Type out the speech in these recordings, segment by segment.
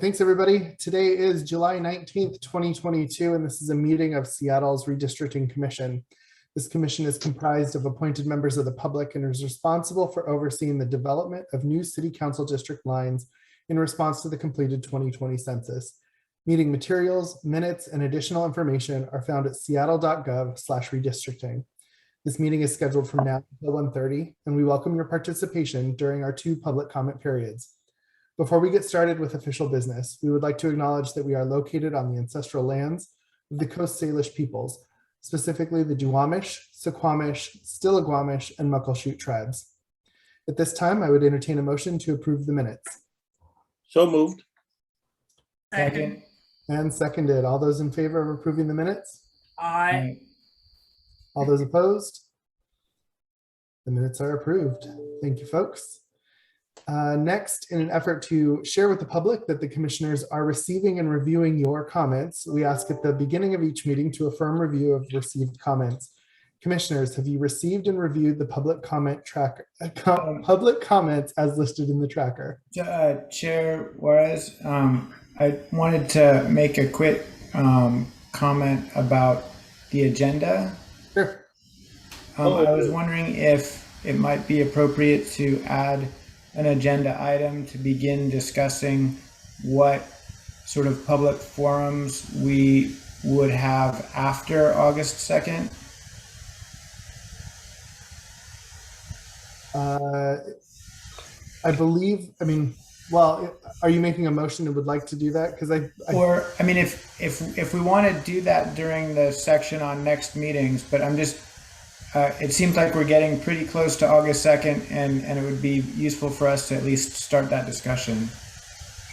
thanks everybody. Today is July 19th, 2022, and this is a meeting of Seattle's Redistricting Commission. This commission is comprised of appointed members of the public and is responsible for overseeing the development of new city council district lines in response to the completed 2020 census. Meeting materials, minutes, and additional information are found at seattle.gov/redistricting. This meeting is scheduled from now until 1:30, and we welcome your participation during our 2 public comment periods. Before we get started with official business, we would like to acknowledge that we are located on the ancestral lands of the Coast Salish peoples, specifically the Duwamish, Suquamish, Stillaguamish, and Muckleshoot tribes. At this time, I would entertain a motion to approve the minutes. So moved. Second. And seconded. All those in favor of approving the minutes? Aye. All those opposed? The minutes are approved. Thank you, folks. Next, in an effort to share with the public that the commissioners are receiving and reviewing your comments, we ask at the beginning of each meeting to affirm review of received comments. Commissioners, have you received and reviewed the public comment tracker, public comments as listed in the tracker? Chair Juarez, I wanted to make a quick comment about the agenda. Sure. I was wondering if it might be appropriate to add an agenda item to begin discussing what sort of public forums we would have after August 2nd. I believe, well, are you making a motion and would like to do that? Because if we want to do that during the section on next meetings, but I'm just, it seems like we're getting pretty close to August 2nd, and it would be useful for us to at least start that discussion.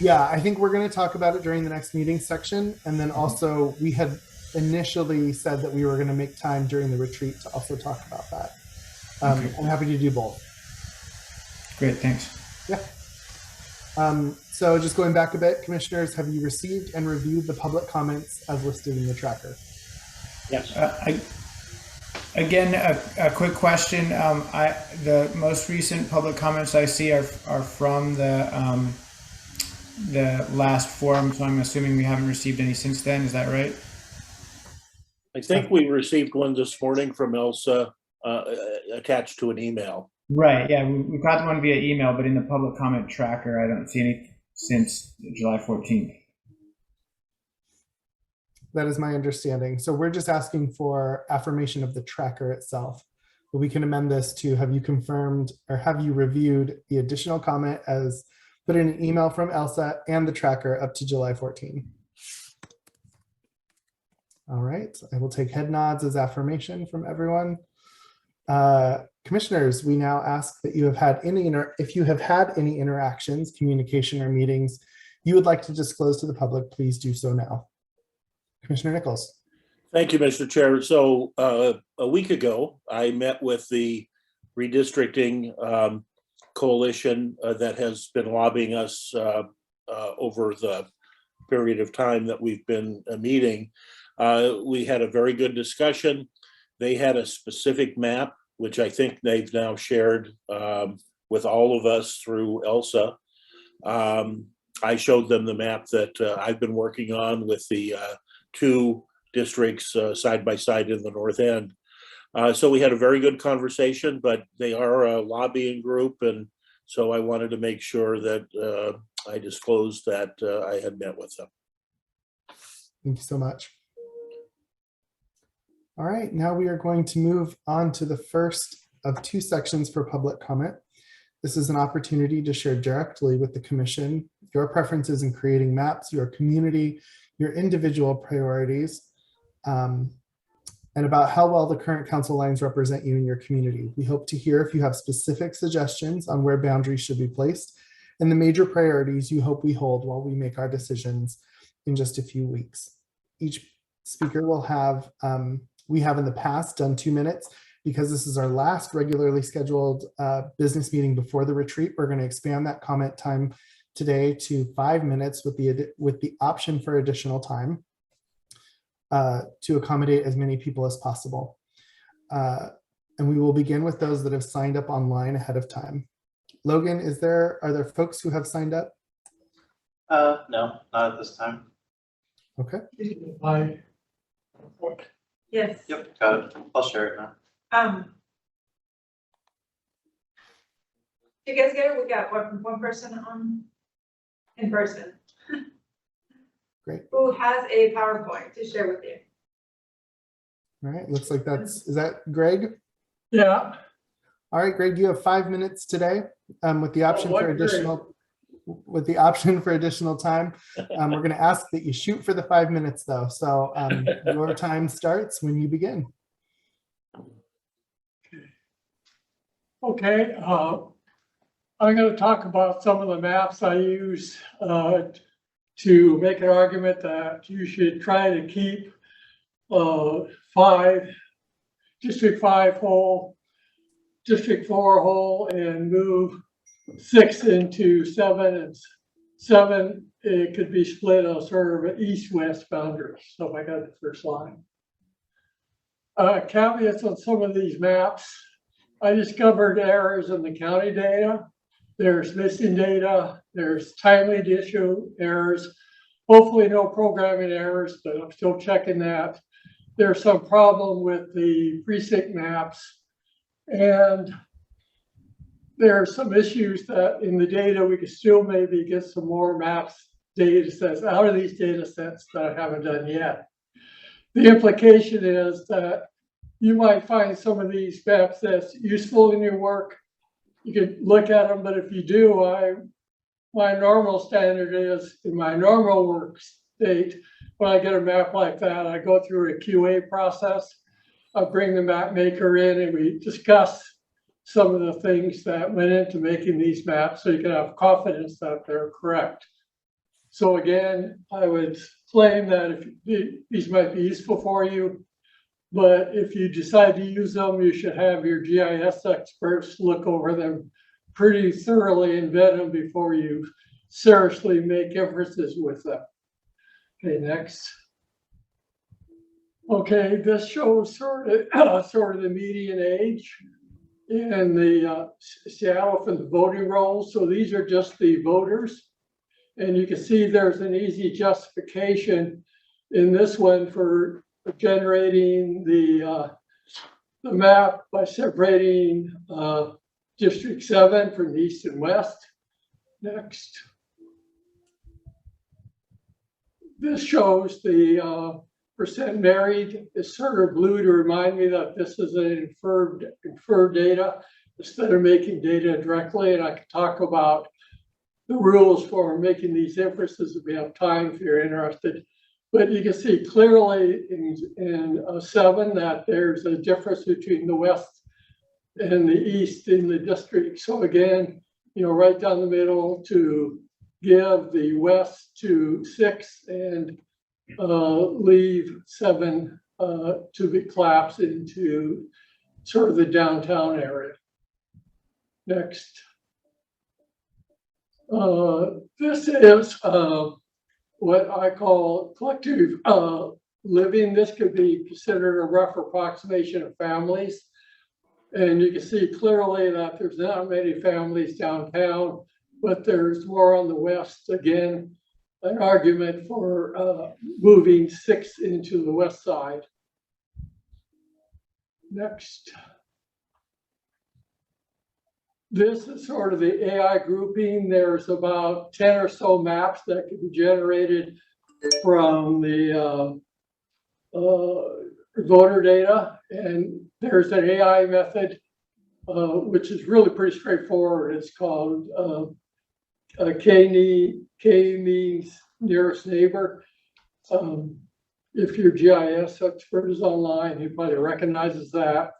Yeah, I think we're going to talk about it during the next meeting section. And then also we had initially said that we were going to make time during the retreat to also talk about that. Okay. I'm happy to do both. Great, thanks. Yeah. So just going back a bit, commissioners, have you received and reviewed the public comments as listed in the tracker? Yes. Again, a quick question. The most recent public comments I see are from the last forum, so I'm assuming we haven't received any since then. Is that right? I think we received one this morning from Elsa attached to an email. Right. Yeah, we got the one via email, but in the public comment tracker, I don't see any since July 14th. That is my understanding. So we're just asking for affirmation of the tracker itself. But we can amend this to have you confirmed or have you reviewed the additional comment as put in an email from Elsa and the tracker up to July 14. All right, I will take head nods as affirmation from everyone. Commissioners, we now ask that you have had if you have had any interactions, communication, or meetings you would like to disclose to the public, please do so now. Commissioner Nichols. Thank you, Mr. Chair. So a week ago, I met with the redistricting coalition that has been lobbying us over the period of time that we've been meeting. We had a very good discussion. They had a specific map, which I think they've now shared with all of us through Elsa. I showed them the map that I've been working on with the 2 districts side by side in the north end. So we had a very good conversation, but they are a lobbying group, and so I wanted to make sure that I disclosed that I had met with them. Thank you so much. All right, now we are going to move on to the first of 2 sections for public comment. This is an opportunity to share directly with the commission your preferences in creating maps, your community, your individual priorities, and about how well the current council lines represent you in your community. We hope to hear if you have specific suggestions on where boundaries should be placed and the major priorities you hope we hold while we make our decisions in just a few weeks. Each speaker will have, we have in the past done 2 minutes. Because this is our last regularly scheduled business meeting before the retreat, we're going to expand that comment time today to 5 minutes with the option for additional time to accommodate as many people as possible. And we will begin with those that have signed up online ahead of time. Logan, are there folks who have signed up? No, not at this time. Okay. Yes. Yep, got it. I'll share it now. Do you guys get it? We got one person on in person. Great. Who has a PowerPoint to share with you? All right. Looks like is that Greg? Yeah. All right, Greg, you have 5 minutes today with the option for great. additional time. We're going to ask that you shoot for the 5 minutes though. So your time starts when you begin. Okay. I'm going to talk about some of the maps I use to make an argument that you should try to keep District 5 whole, District 4 whole, and move 6 into 7, and 7 it could be split on sort of an east-west boundary. So if I got the first line. Caveats on some of these maps. I discovered errors in the county data. There's missing data. There's timely issue errors. Hopefully no programming errors, but I'm still checking that. There's some problem with the precinct maps. And there are some issues that in the data, we could still maybe get some more maps data sets out of these data sets that I haven't done yet. The implication is that you might find some of these maps that's useful in your work. You could look at them, but if you do, my normal standard is in my normal work state, when I get a map like that, I go through a QA process. I bring the map maker in and we discuss some of the things that went into making these maps so you can have confidence that they're correct. So again, I would claim that if these might be useful for you, but if you decide to use them, you should have your GIS experts look over them pretty thoroughly and vet them before you seriously make inferences with them. Okay, next. Okay, this shows sort of the median age in the Seattle for the voting rolls. So these are just the voters. And you can see there's an easy justification in this one for generating the map by separating District 7 from east and west. Next. This shows the percent married. It's sort of blue to remind me that this is an inferred data instead of making data directly. And I can talk about the rules for making these inferences if we have time if you're interested. But you can see clearly in 7 that there's a difference between the west and the east in the district. So again, right down the middle to give the west to 6 and leave 7 to be collapsed into sort of the downtown area. Next. This is what I call collective living. This could be considered a rough approximation of families. And you can see clearly that there's not many families downtown, but there's more on the west. Again, an argument for moving 6 into the west side. Next. This is sort of the AI grouping. There's about 10 or so maps that can be generated from the voter data. And there's an AI method, which is really pretty straightforward. It's called K means nearest neighbor. If your GIS expert is online, he probably recognizes that.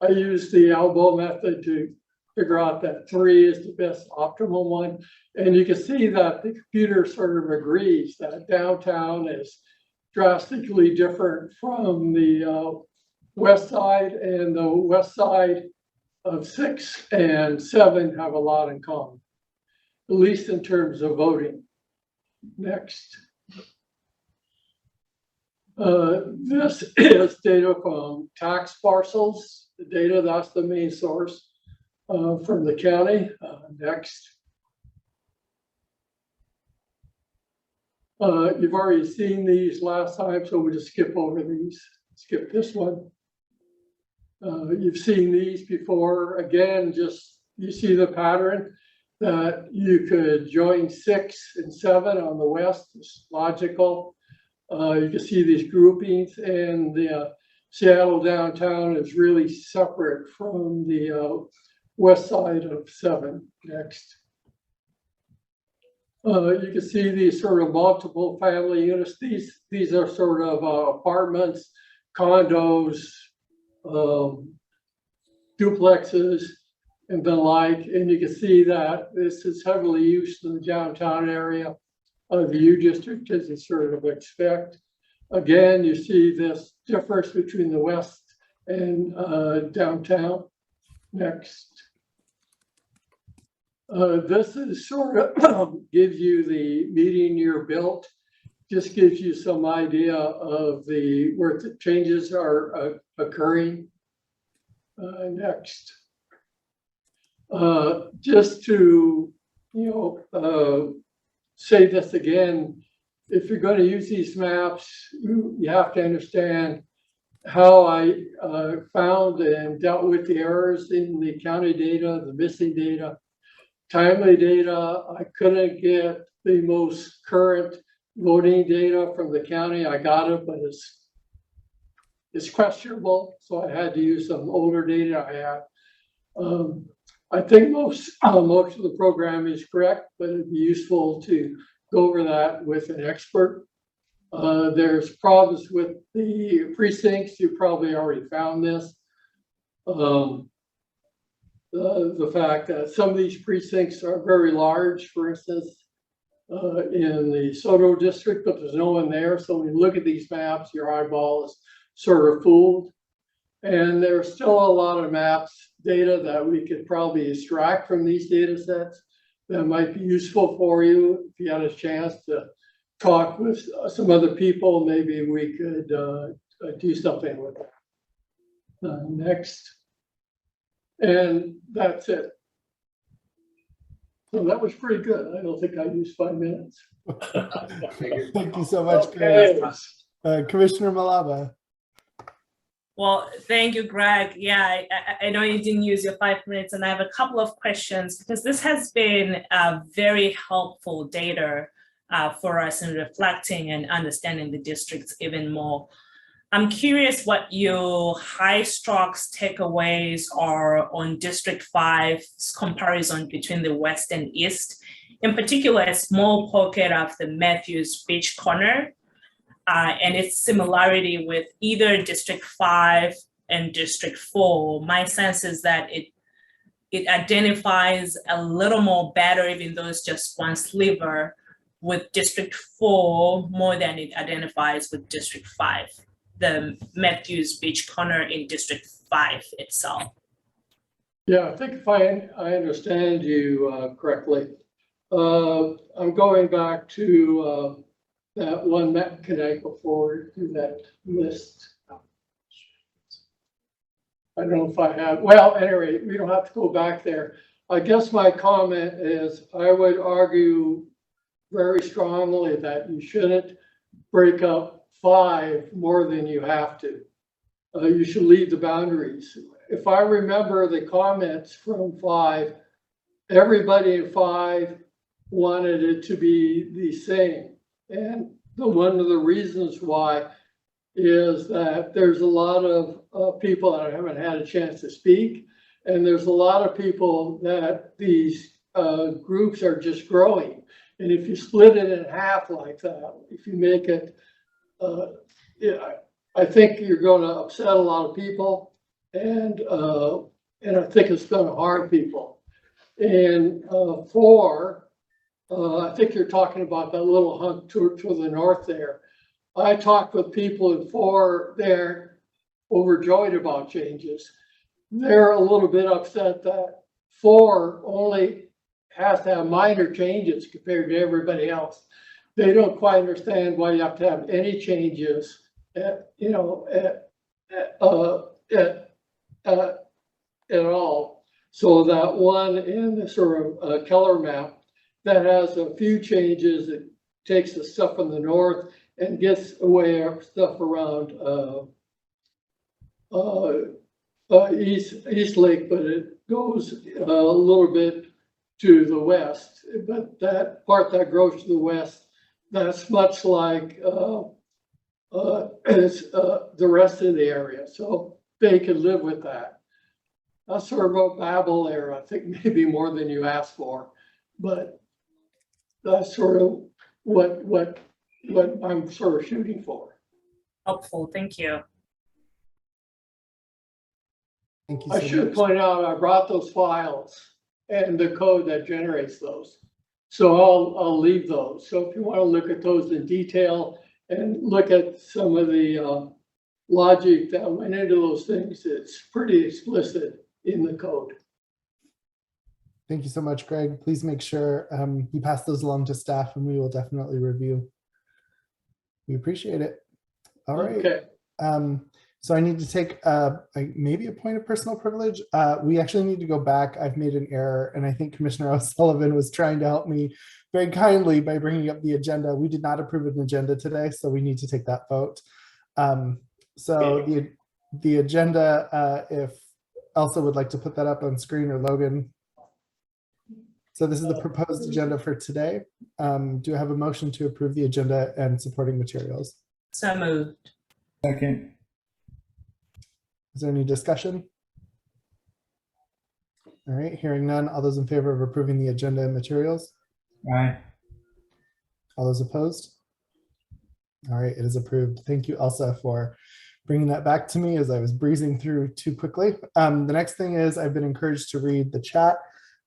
I use the elbow method to figure out that 3 is the best optimal one. And you can see that the computer sort of agrees that downtown is drastically different from the west side, and the west side of 6 and 7 have a lot in common, at least in terms of voting. Next. This is data from tax parcels. The data, that's the main source from the county. Next. You've already seen these last time, so we'll just skip over these, skip this one. You've seen these before. Again, just you see the pattern that you could join 6 and 7 on the west. It's logical. You can see these groupings, and the Seattle downtown is really separate from the west side of 7. Next. You can see these sort of multiple family units. These are sort of apartments, condos, duplexes, and the like. And you can see that this is heavily used in the downtown area of the U district, as you sort of expect. Again, you see this difference between the west and downtown. Next. This is sort of gives you the median year built, just gives you some idea of where the changes are occurring. Next. Just to, say this again, if you're going to use these maps, you have to understand how I found and dealt with the errors in the county data, the missing data. Timely data, I couldn't get the most current voting data from the county. I got it, but it's questionable, so I had to use some older data I had. I think most of the program is correct, but it'd be useful to go over that with an expert. There's problems with the precincts. You probably already found this. The fact that some of these precincts are very large, for instance, in the Soto district, but there's no one there. So when you look at these maps, your eyeball is sort of fooled. And there's still a lot of maps data that we could probably extract from these data sets that might be useful for you. If you had a chance to talk with some other people, maybe we could do something with it. Next. And that's it. So that was pretty good. I don't think I used 5 minutes. Thank you so much, Greg. Commissioner Malaba. Well, thank you, Greg. Yeah, I know you didn't use your 5 minutes, and I have a couple of questions because this has been very helpful data for us in reflecting and understanding the districts even more. I'm curious what your high strokes takeaways are on District 5's comparison between the West and East, in particular, a small pocket of the Matthews Beach Corner and its similarity with either District 5 and District 4. My sense is that it identifies a little more better, even though it's just one sliver, with District 4 more than it identifies with District 5. The Matthews Beach Corner in District 5 itself. Yeah, I think if I understand you correctly, I'm going back to that one map. Can I go forward to that list? I don't know if I have. Well, anyway, we don't have to go back there. I guess my comment is I would argue very strongly that you shouldn't break up 5 more than you have to. You should leave the boundaries. If I remember the comments from 5, everybody in 5 wanted it to be the same. And one of the reasons why is that there's a lot of people that haven't had a chance to speak. And there's a lot of people that these groups are just growing. And if you split it in half like that, if you make it, I think you're going to upset a lot of people, and I think it's going to harm people. And 4, I think you're talking about that little hunk to the north there. I talked with people in 4, they're overjoyed about changes. They're a little bit upset that 4 only has to have minor changes compared to everybody else. They don't quite understand why you have to have any changes at all. So that one in the sort of Keller map that has a few changes, it takes the stuff from the north and gets away our stuff around East Lake, but it goes a little bit to the west. But that part that grows to the west, that's much like as the rest of the area. So they could live with that. That's sort of a babble there. I think maybe more than you asked for, but that's sort of what I'm sort of shooting for. Helpful, thank you. Thank you I so should much. point out, I brought those files and the code that generates those. So I'll leave those. So if you want to look at those in detail and look at some of the logic that went into those things, it's pretty explicit in the code. Thank you so much, Greg. Please make sure you pass those along to staff and we will definitely review. We appreciate it. All right. Okay. So I need to take maybe a point of personal privilege. We actually need to go back. I've made an error, and I think Commissioner O'Sullivan was trying to help me very kindly by bringing up the agenda. We did not approve an agenda today, so we need to take that vote. So the agenda, if Elsa would like to put that up on screen, or Logan. So this is the proposed agenda for today. Do I have a motion to approve the agenda and supporting materials? So moved. Second. Is there any discussion? All right, hearing none. All those in favor of approving the agenda and materials? Aye. All those opposed? All right, it is approved. Thank you, Elsa, for bringing that back to me as I was breezing through too quickly. The next thing is I've been encouraged to read the chat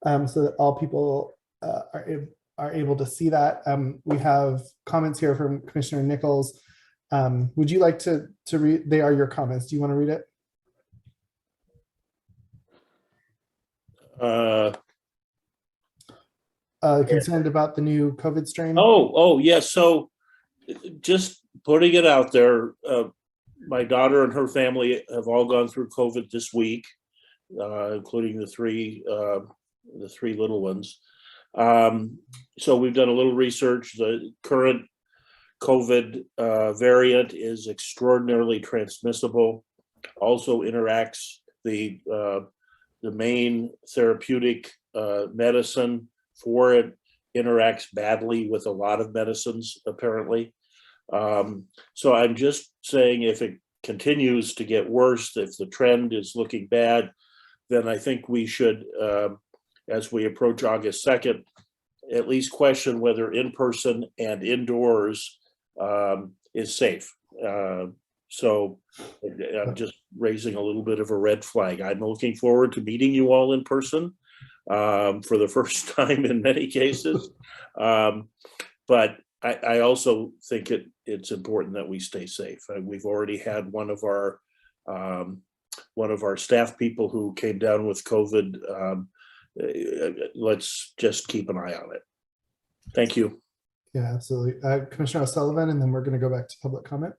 so that all people are able to see that. We have comments here from Commissioner Nichols. Would you like to read? They are your comments. Do you want to read it? Concerned about the new COVID strain? Oh, yes. So just putting it out there, my daughter and her family have all gone through COVID this week, including the three little ones. So we've done a little research. The current COVID variant is extraordinarily transmissible, also interacts the main therapeutic medicine for it interacts badly with a lot of medicines, apparently. So I'm just saying if it continues to get worse, if the trend is looking bad, then I think we should, as we approach August 2nd, at least question whether in-person and indoors is safe. So I'm just raising a little bit of a red flag. I'm looking forward to meeting you all in person for the first time in many cases. But I also think it's important that we stay safe. We've already had one of our staff people who came down with COVID. Let's just keep an eye on it. Thank you. Yeah, absolutely. Commissioner O'Sullivan, and then we're going to go back to public comment.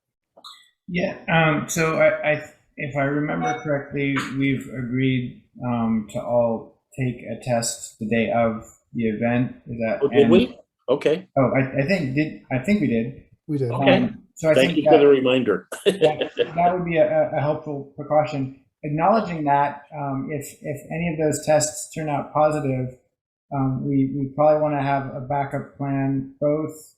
Yeah. So I if I remember correctly, we've agreed to all take a test the day of the event. Is that? Oh, did we? Okay. Oh, I think we did. We did. Okay. So I Thank think you for the reminder. that would be a helpful precaution. Acknowledging that if any of those tests turn out positive, we probably want to have a backup plan, both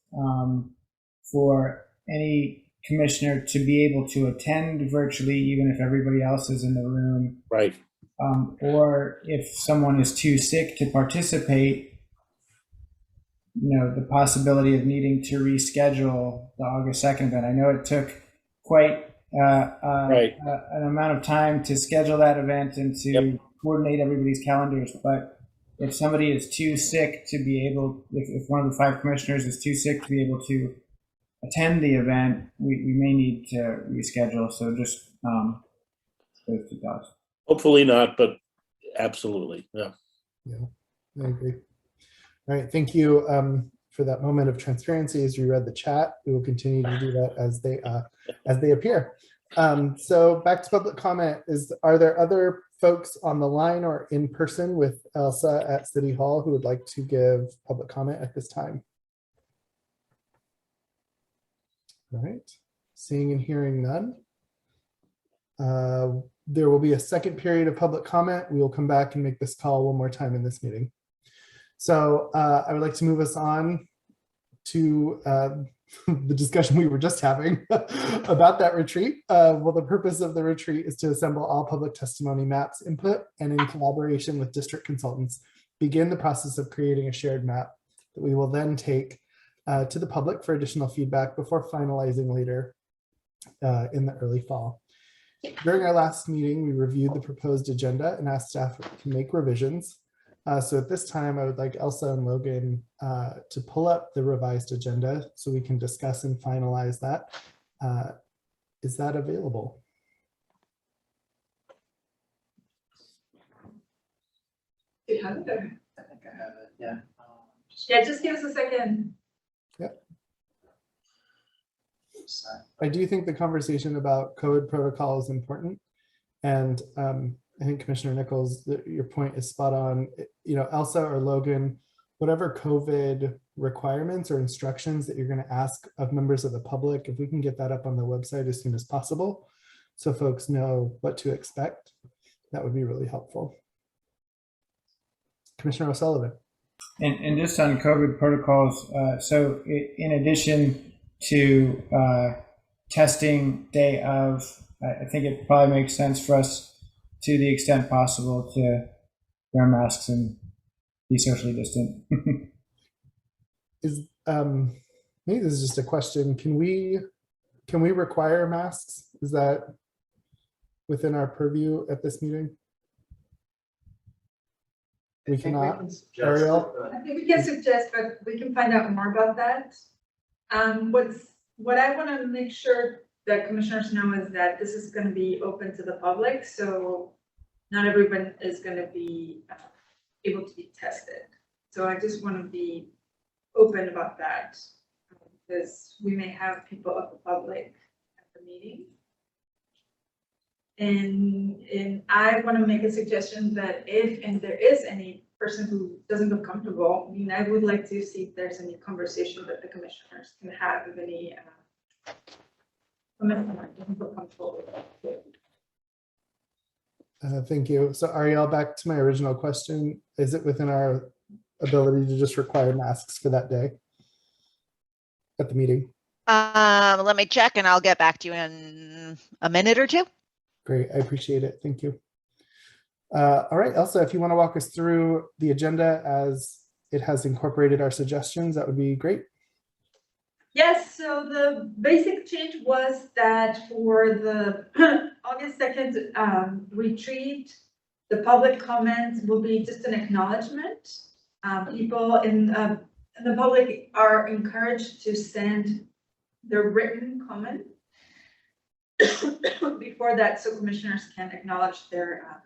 for any commissioner to be able to attend virtually, even if everybody else is in the room. Right. Or if someone is too sick to participate, the possibility of needing to reschedule the August 2nd event. I know it took quite an amount of time to schedule that event and to coordinate everybody's calendars, but if somebody is too sick to be able, if one of the 5 commissioners is too sick to be able to attend the event, we may need to reschedule. So just those 2 thoughts. Hopefully not, but absolutely. Yeah. I agree. All right, thank you for that moment of transparency as you read the chat. We will continue to do that as they appear. So back to public comment. Are there other folks on the line or in person with Elsa at City Hall who would like to give public comment at this time? All right, seeing and hearing none. There will be a second period of public comment. We will come back and make this call one more time in this meeting. So I would like to move us on to the discussion we were just having about that retreat. Well, the purpose of the retreat is to assemble all public testimony maps input and in collaboration with district consultants, begin the process of creating a shared map that we will then take to the public for additional feedback before finalizing later in the early fall. During our last meeting, we reviewed the proposed agenda and asked staff to make revisions. So at this time, I would like Elsa and Logan to pull up the revised agenda so we can discuss and finalize that. Is that available? Do you have it there? I think I have it, yeah. Yeah, just give us a second. I do think the conversation about COVID protocol is important. And I think Commissioner Nichols, your point is spot on. You know, Elsa or Logan, whatever COVID requirements or instructions that you're going to ask of members of the public, if we can get that up on the website as soon as possible, so folks know what to expect, that would be really helpful. Commissioner O'Sullivan. And just on COVID protocols, so in addition to testing day of, I think it probably makes sense for us, to the extent possible, to wear masks and be socially distant. Is maybe this is just a question. Can we require masks? Is that within our purview at this meeting? We cannot. Ariel? I think we can suggest, but we can find out more about that. What I want to make sure that commissioners know is that this is going to be open to the public, so not everyone is going to be able to be tested. So I just want to be open about that because we may have people of the public at the meeting. And I want to make a suggestion that if there is any person who doesn't feel comfortable, I mean, I would like to see if there's any conversation that the commissioners can have with any commissioner doesn't feel comfortable with it. Thank you. So Ariel, back to my original question, is it within our ability to just require masks for that day at the meeting? Let me check and I'll get back to you in a minute or two. Great, I appreciate it. Thank you. All right, Elsa, if you want to walk us through the agenda as it has incorporated our suggestions, that would be great. Yes, so the basic change was that for the August 2nd retreat, the public comments will be just an acknowledgement. People in the public are encouraged to send their written comment before that, so commissioners can acknowledge their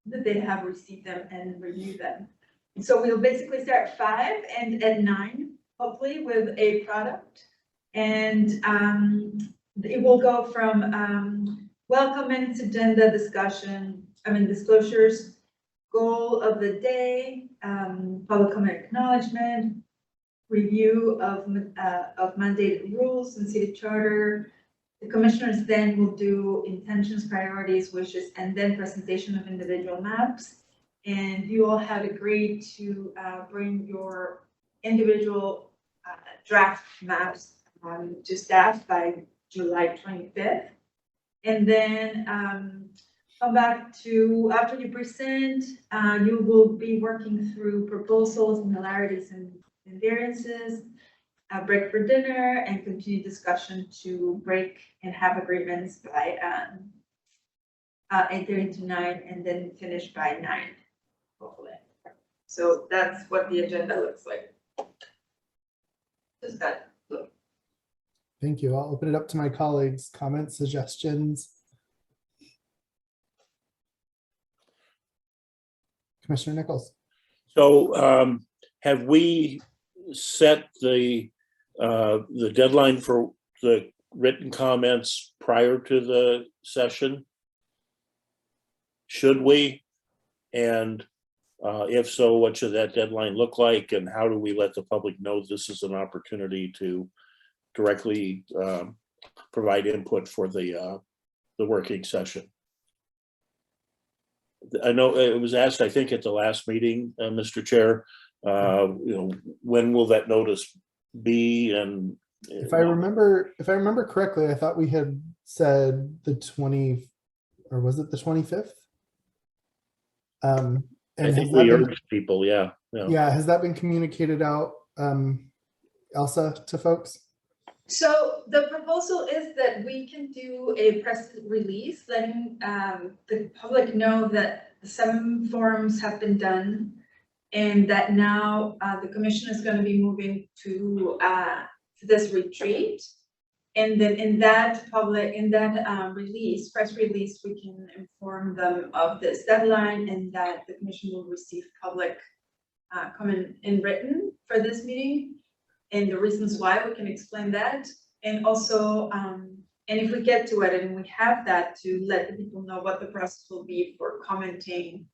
that they have received them and review them. And so we'll basically start at 5 and at 9, hopefully, with a product. And it will go from welcome minutes, agenda discussion, disclosures, goal of the day, public comment acknowledgement, review of mandated rules and city charter. The commissioners then will do intentions, priorities, wishes, and then presentation of individual maps. And you all have agreed to bring your individual draft maps to staff by July 25th. And then come back to, after you present, you will be working through proposals, similarities, and variances. Break for dinner and continue discussion to break and have agreements by 8:30 to 9 and then finish by 9, hopefully. So that's what the agenda looks like. Does that look? Thank you. I'll open it up to my colleagues. Comments, suggestions? Commissioner Nichols. So have we set the deadline for the written comments prior to the session? Should we? And if so, what should that deadline look like? And how do we let the public know this is an opportunity to directly provide input for the working session. I know it was asked, I think, at the last meeting, Mr. Chair, when will that notice be? And If I remember correctly, I thought we had said the 20, or was it the 25th? And I think has that we been, urged people, yeah. has that been communicated out, Elsa, to folks? So the proposal is that we can do a press release letting the public know that the 7 forums have been done and that now the commission is going to be moving to this retreat. And then in that release, press release, we can inform them of this deadline and that the commission will receive public comment in written for this meeting. And the reasons why, we can explain that. And also, and if we get to it and we have that, to let the people know what the process will be for commenting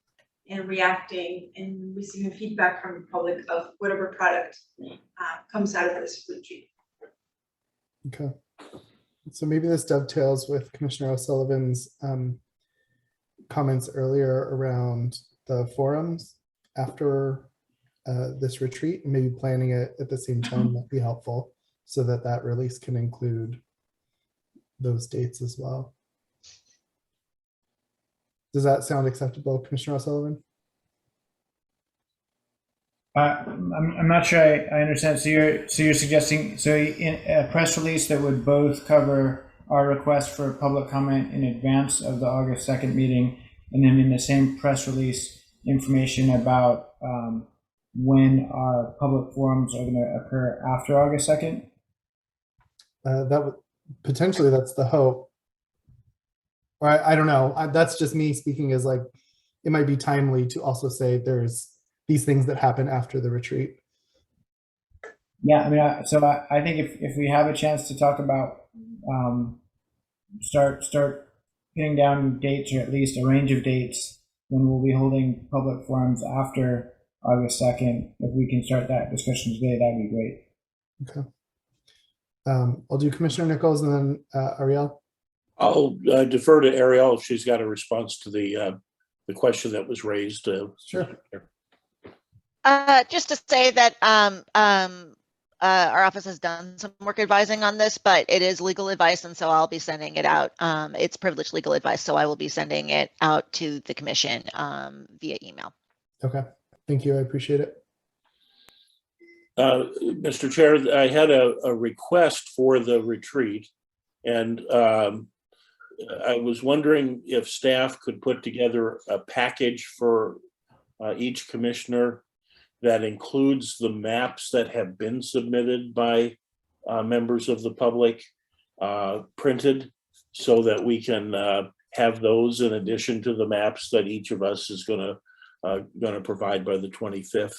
and reacting and receiving feedback from the public of whatever product comes out of this retreat. Okay. So maybe this dovetails with Commissioner O'Sullivan's comments earlier around the forums after this retreat, and maybe planning it at the same time might be helpful so that that release can include those dates as well. Does that sound acceptable, Commissioner O'Sullivan? I'm not sure I understand. So you're suggesting in a press release that would both cover our request for public comment in advance of the August 2nd meeting, and then in the same press release, information about when our public forums are going to occur after August 2nd? That would potentially, that's the hope. Or I don't know. That's just me speaking as like, it might be timely to also say there's these things that happen after the retreat. Yeah, I mean, I think if we have a chance to talk about start pinning down dates, or at least a range of dates when we'll be holding public forums after August 2nd, if we can start that discussion today, that'd be great. Okay. I'll do Commissioner Nichols and then Ariel. I'll defer to Ariel if she's got a response to the question that was raised. Sure. Just to say that our office has done some work advising on this, but it is legal advice, and so I'll be sending it out. It's privileged legal advice, so I will be sending it out to the commission via email. Okay, thank you. I appreciate it. Mr. Chair, I had a request for the retreat, and I was wondering if staff could put together a package for each commissioner that includes the maps that have been submitted by members of the public printed, so that we can have those in addition to the maps that each of us is going to provide by the 25th.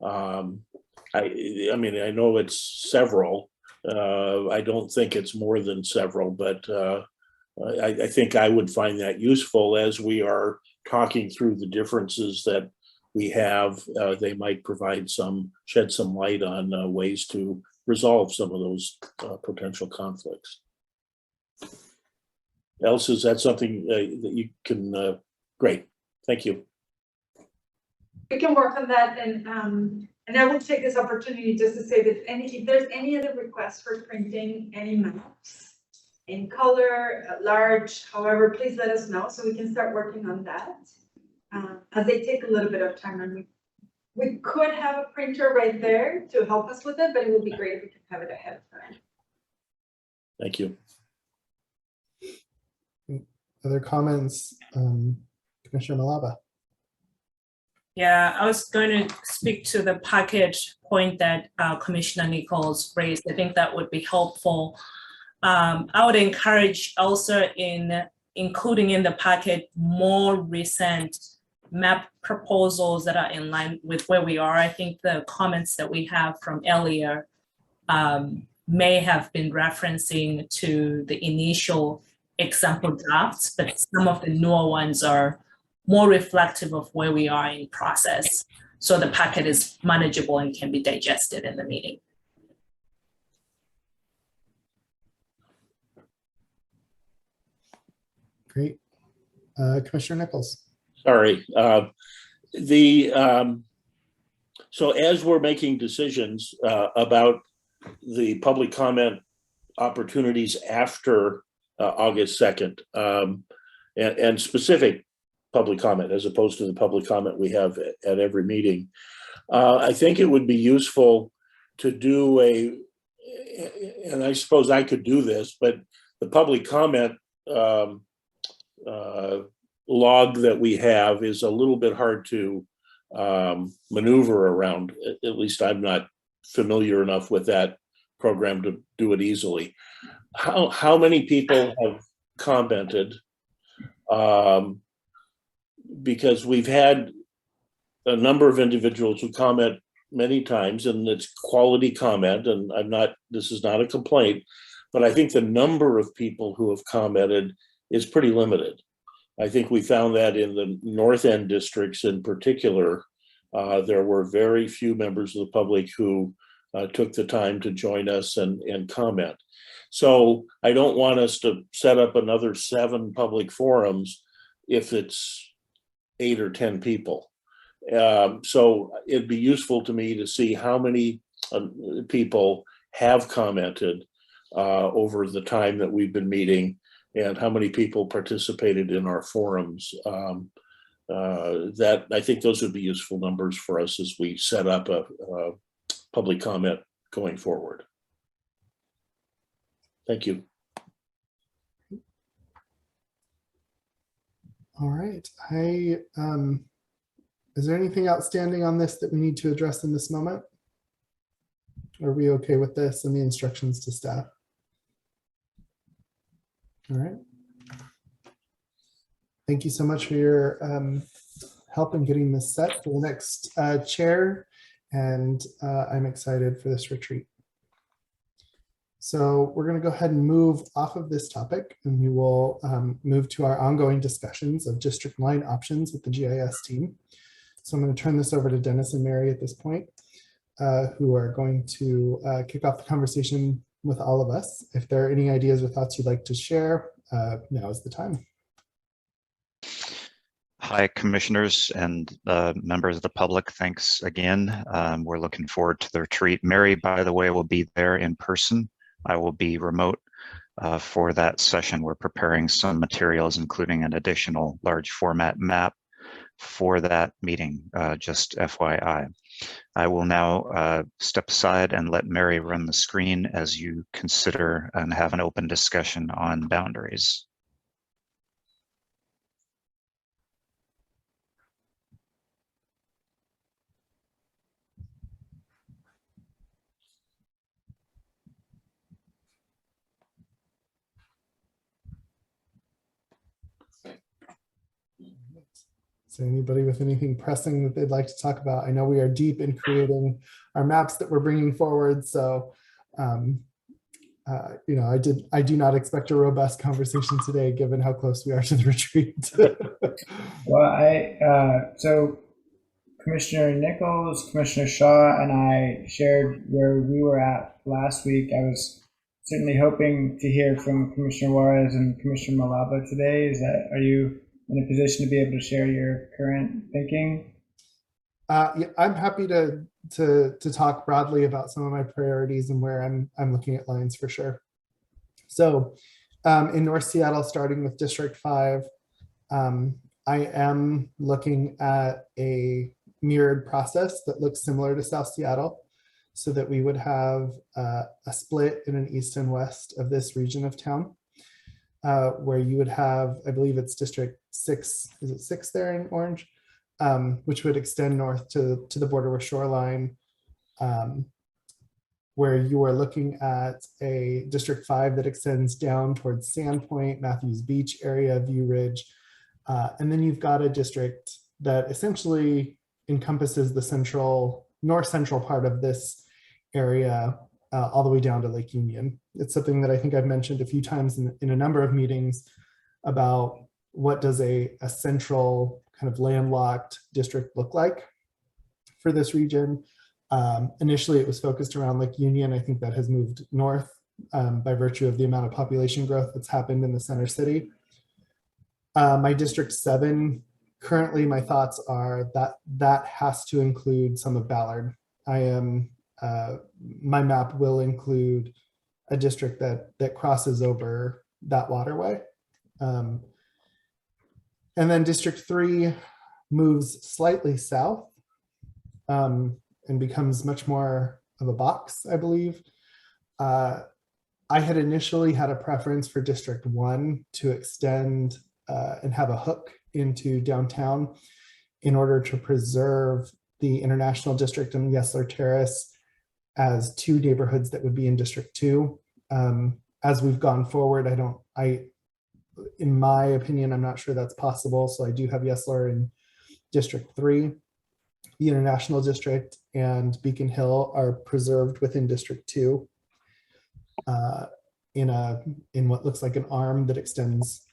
I mean, I know it's several. I don't think it's more than several, but I think I would find that useful as we are talking through the differences that we have. They might shed some light on ways to resolve some of those potential conflicts. Elsa, is that something that you can? Great, thank you. We can work on that, and I will take this opportunity just to say that if there's any other requests for printing any maps in color, large, however, please let us know so we can start working on that. As they take a little bit of time, and we could have a printer right there to help us with it, but it would be great if we could have it ahead of time. Thank you. Other comments, Commissioner Malaba? Yeah, I was going to speak to the package point that Commissioner Nichols raised. I think that would be helpful. I would encourage also in including in the packet more recent map proposals that are in line with where we are. I think the comments that we have from earlier may have been referencing to the initial example drafts, but some of the newer ones are more reflective of where we are in process. So the packet is manageable and can be digested in the meeting. Great. Commissioner Nichols. Sorry. So as we're making decisions about the public comment opportunities after August 2nd, and specific public comment as opposed to the public comment we have at every meeting, I think it would be useful to do and I suppose I could do this, but the public comment log that we have is a little bit hard to maneuver around. At least I'm not familiar enough with that program to do it easily. How many people have commented? Because we've had a number of individuals who comment many times, and it's quality comment, and this is not a complaint, but I think the number of people who have commented is pretty limited. I think we found that in the North End districts in particular, there were very few members of the public who took the time to join us and comment. So I don't want us to set up another 7 public forums if it's 8 or 10 people. So it'd be useful to me to see how many people have commented over the time that we've been meeting, and how many people participated in our forums. That I think those would be useful numbers for us as we set up a public comment going forward. Thank you. All right. Is there anything outstanding on this that we need to address in this moment? Are we okay with this and the instructions to staff? All right. Thank you so much for your help in getting this set for the next chair. And I'm excited for this retreat. So we're going to go ahead and move off of this topic, and we will move to our ongoing discussions of district line options with the GIS team. So I'm going to turn this over to Dennis and Mary at this point, who are going to kick off the conversation with all of us. If there are any ideas or thoughts you'd like to share, now is the time. Hi, commissioners and members of the public. Thanks again. We're looking forward to the retreat. Mary, by the way, will be there in person. I will be remote for that session. We're preparing some materials, including an additional large format map for that meeting, just FYI. I will now step aside and let Mary run the screen as you consider and have an open discussion on boundaries. So anybody with anything pressing that they'd like to talk about? I know we are deep in creating our maps that we're bringing forward. So, you know, I do not expect a robust conversation today, given how close we are to the retreat. Well, so Commissioner Nichols, Commissioner Shaw, and I shared where we were at last week. I was certainly hoping to hear from Commissioner Juarez and Commissioner Malaba today. Are you in a position to be able to share your current thinking? Yeah, I'm happy to talk broadly about some of my priorities and where I'm looking at lines for sure. So in North Seattle, starting with District 5, I am looking at a mirrored process that looks similar to South Seattle, so that we would have a split in an east and west of this region of town, where you would have, I believe it's District 6, is it 6 there in orange, which would extend north to the border with Shoreline, where you are looking at a District 5 that extends down towards Sandpoint, Matthews Beach area, View Ridge, and then you've got a district that essentially encompasses the north central part of this area, all the way down to Lake Union. It's something that I think I've mentioned a few times in a number of meetings about what does a central kind of landlocked district look like for this region. Initially, it was focused around Lake Union. I think that has moved north by virtue of the amount of population growth that's happened in the center city. My District 7, currently my thoughts are that that has to include some of Ballard. My map will include a district that crosses over that waterway. And then District 3 moves slightly south and becomes much more of a box, I believe. I had initially had a preference for District 1 to extend and have a hook into downtown in order to preserve the International District and Yesler Terrace as two neighborhoods that would be in District 2. As we've gone forward, in my opinion, I'm not sure that's possible. So I do have Yesler in District 3. The International District and Beacon Hill are preserved within District 2 in what looks like an arm that extends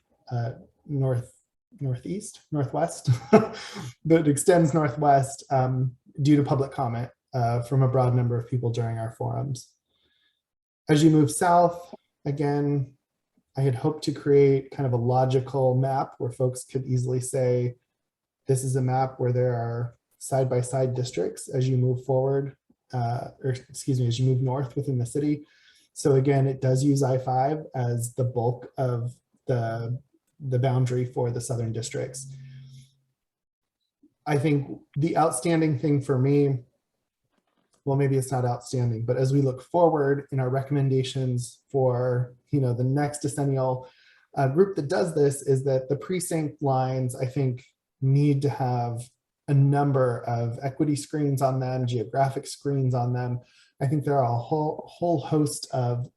northwest, but extends northwest due to public comment from a broad number of people during our forums. As you move south, again, I had hoped to create kind of a logical map where folks could easily say, this is a map where there are side-by-side districts as you move forward, as you move north within the city. So again, it does use I-5 as the bulk of the boundary for the southern districts. I think the outstanding thing for me, well, maybe it's not outstanding, but as we look forward in our recommendations for the next decennial group that does this, is that the precinct lines, I think, need to have a number of equity screens on them, geographic screens on them. I think there are a whole host of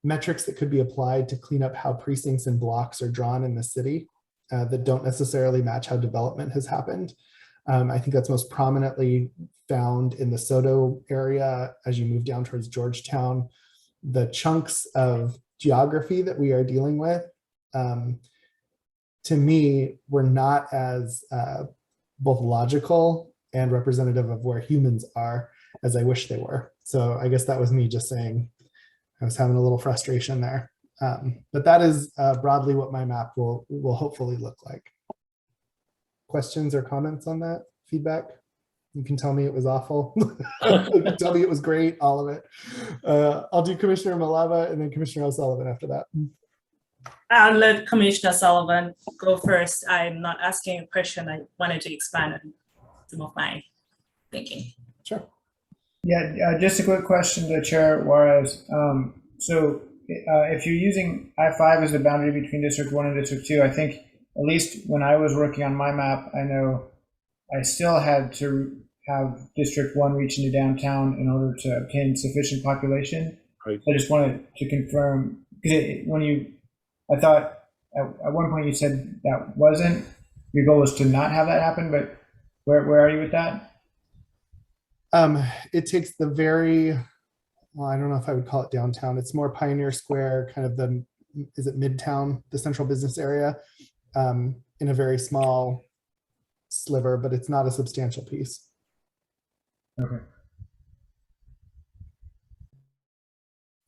metrics that could be applied to clean up how precincts and blocks are drawn in the city that don't necessarily match how development has happened. I think that's most prominently found in the Soto area as you move down towards Georgetown. The chunks of geography that we are dealing with, to me, were not as both logical and representative of where humans are as I wish they were. So I guess that was me just saying I was having a little frustration there. But that is broadly what my map will hopefully look like. Questions or comments on that? Feedback? You can tell me it was awful. You can tell me it was great, all of it. I'll do Commissioner Malava and then Commissioner O'Sullivan after that. I'll let Commissioner Sullivan go first. I'm not asking a question. I wanted to expand on some of my thinking. Sure. Yeah, just a quick question to Chair Juarez. If you're using I-5 as the boundary between District 1 and District 2, I think at least when I was working on my map, I know I still had to have District 1 reach into downtown in order to obtain sufficient population. Right. So I just wanted to confirm, because I thought at one point you said that wasn't, your goal was to not have that happen, but where are you with that? It takes the well, I don't know if I would call it downtown. It's more Pioneer Square, kind of is it Midtown, the central business area, in a very small sliver, but it's not a substantial piece. Okay.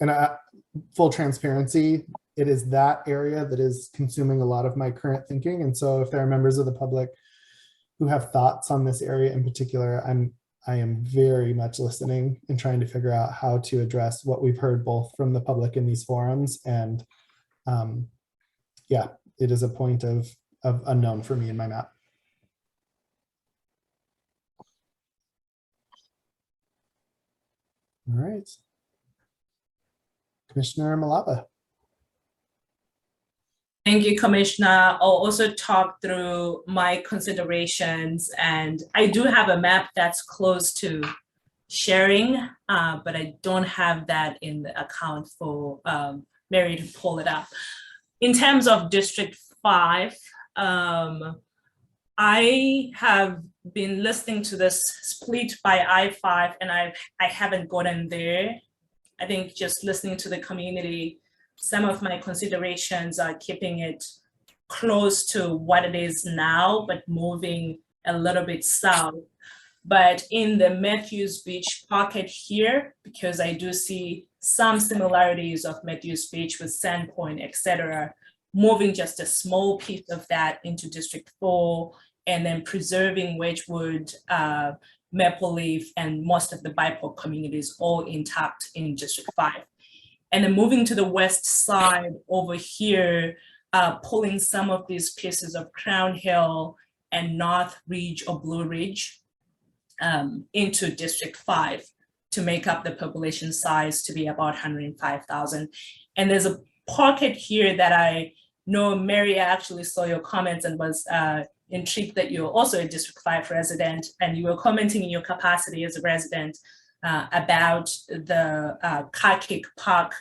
And full transparency, it is that area that is consuming a lot of my current thinking. And so if there are members of the public who have thoughts on this area in particular, I am very much listening and trying to figure out how to address what we've heard both from the public in these forums. And yeah, it is a point of unknown for me in my map. All right. Commissioner Malava. Thank you, Commissioner. I'll also talk through my considerations, and I do have a map that's close to sharing, but I don't have that in the account for Mary to pull it up. In terms of District 5, I have been listening to this split by I-5, and I haven't gotten there. I think just listening to the community, some of my considerations are keeping it close to what it is now, but moving a little bit south. But in the Matthews Beach pocket here, because I do see some similarities of Matthews Beach with Sandpoint, etc., moving just a small piece of that into District 4, and then preserving Wedgwood, Maple Leaf, and most of the BIPOC communities all intact in District 5. And then moving to the west side over here, pulling some of these pieces of Crown Hill and North Ridge or Blue Ridge into District 5 to make up the population size to be about 105,000. And there's a pocket here that I know Mary actually saw your comments and was intrigued that you're also a District 5 resident, and you were commenting in your capacity as a resident about the car cake park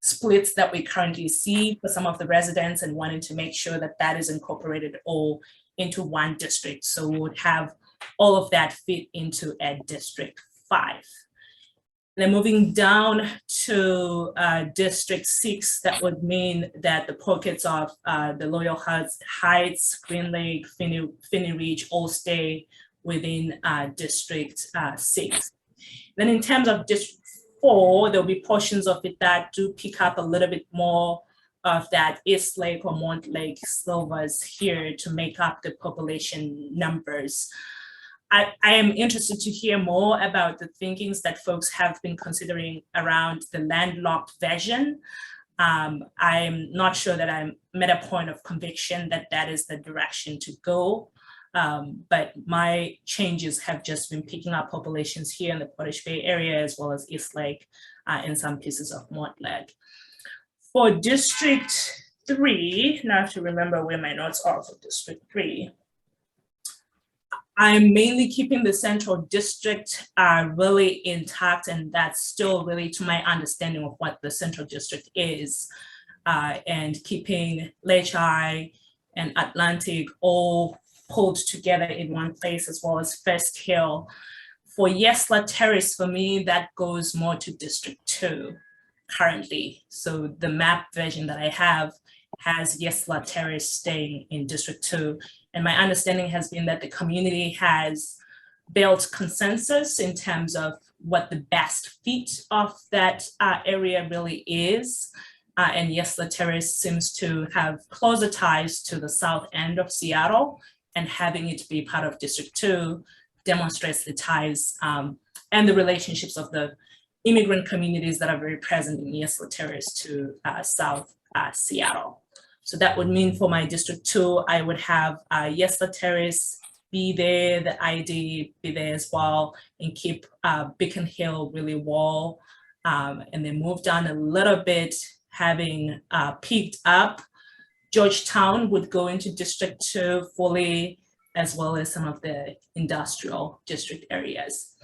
splits that we currently see for some of the residents, and wanting to make sure that that is incorporated all into one district. So we would have all of that fit into a District 5. Then moving down to District 6, that would mean that the pockets of the Loyal Heights, Green Lake, Finney Ridge all stay within District 6. Then in terms of District 4, there'll be portions of it that do pick up a little bit more of that East Lake or Montlake silvers here to make up the population numbers. I am interested to hear more about the thinkings that folks have been considering around the landlocked version. I'm not sure that I'm at a point of conviction that that is the direction to go, but my changes have just been picking up populations here in the Portage Bay area, as well as East Lake and some pieces of Montlake. For District 3, now I have to remember where my notes are for District 3. I'm mainly keeping the central district really intact, and that's still really to my understanding of what the central district is, and keeping Lechai and Atlantic all pulled together in one place, as well as First Hill. For Yesla Terrace, for me, that goes more to District 2 currently. So the map version that I have has Yesla Terrace staying in District 2. And my understanding has been that the community has built consensus in terms of what the best fit of that area really is. And Yesla Terrace seems to have closer ties to the south end of Seattle, and having it be part of District 2 demonstrates the ties and the relationships of the immigrant communities that are very present in Yesla Terrace to South Seattle. So that would mean for my District 2, I would have Yesla Terrace be there, the ID be there as well, and keep Beacon Hill really wall, and then move down a little bit, having picked up Georgetown would go into District 2 fully, as well as some of the industrial district areas.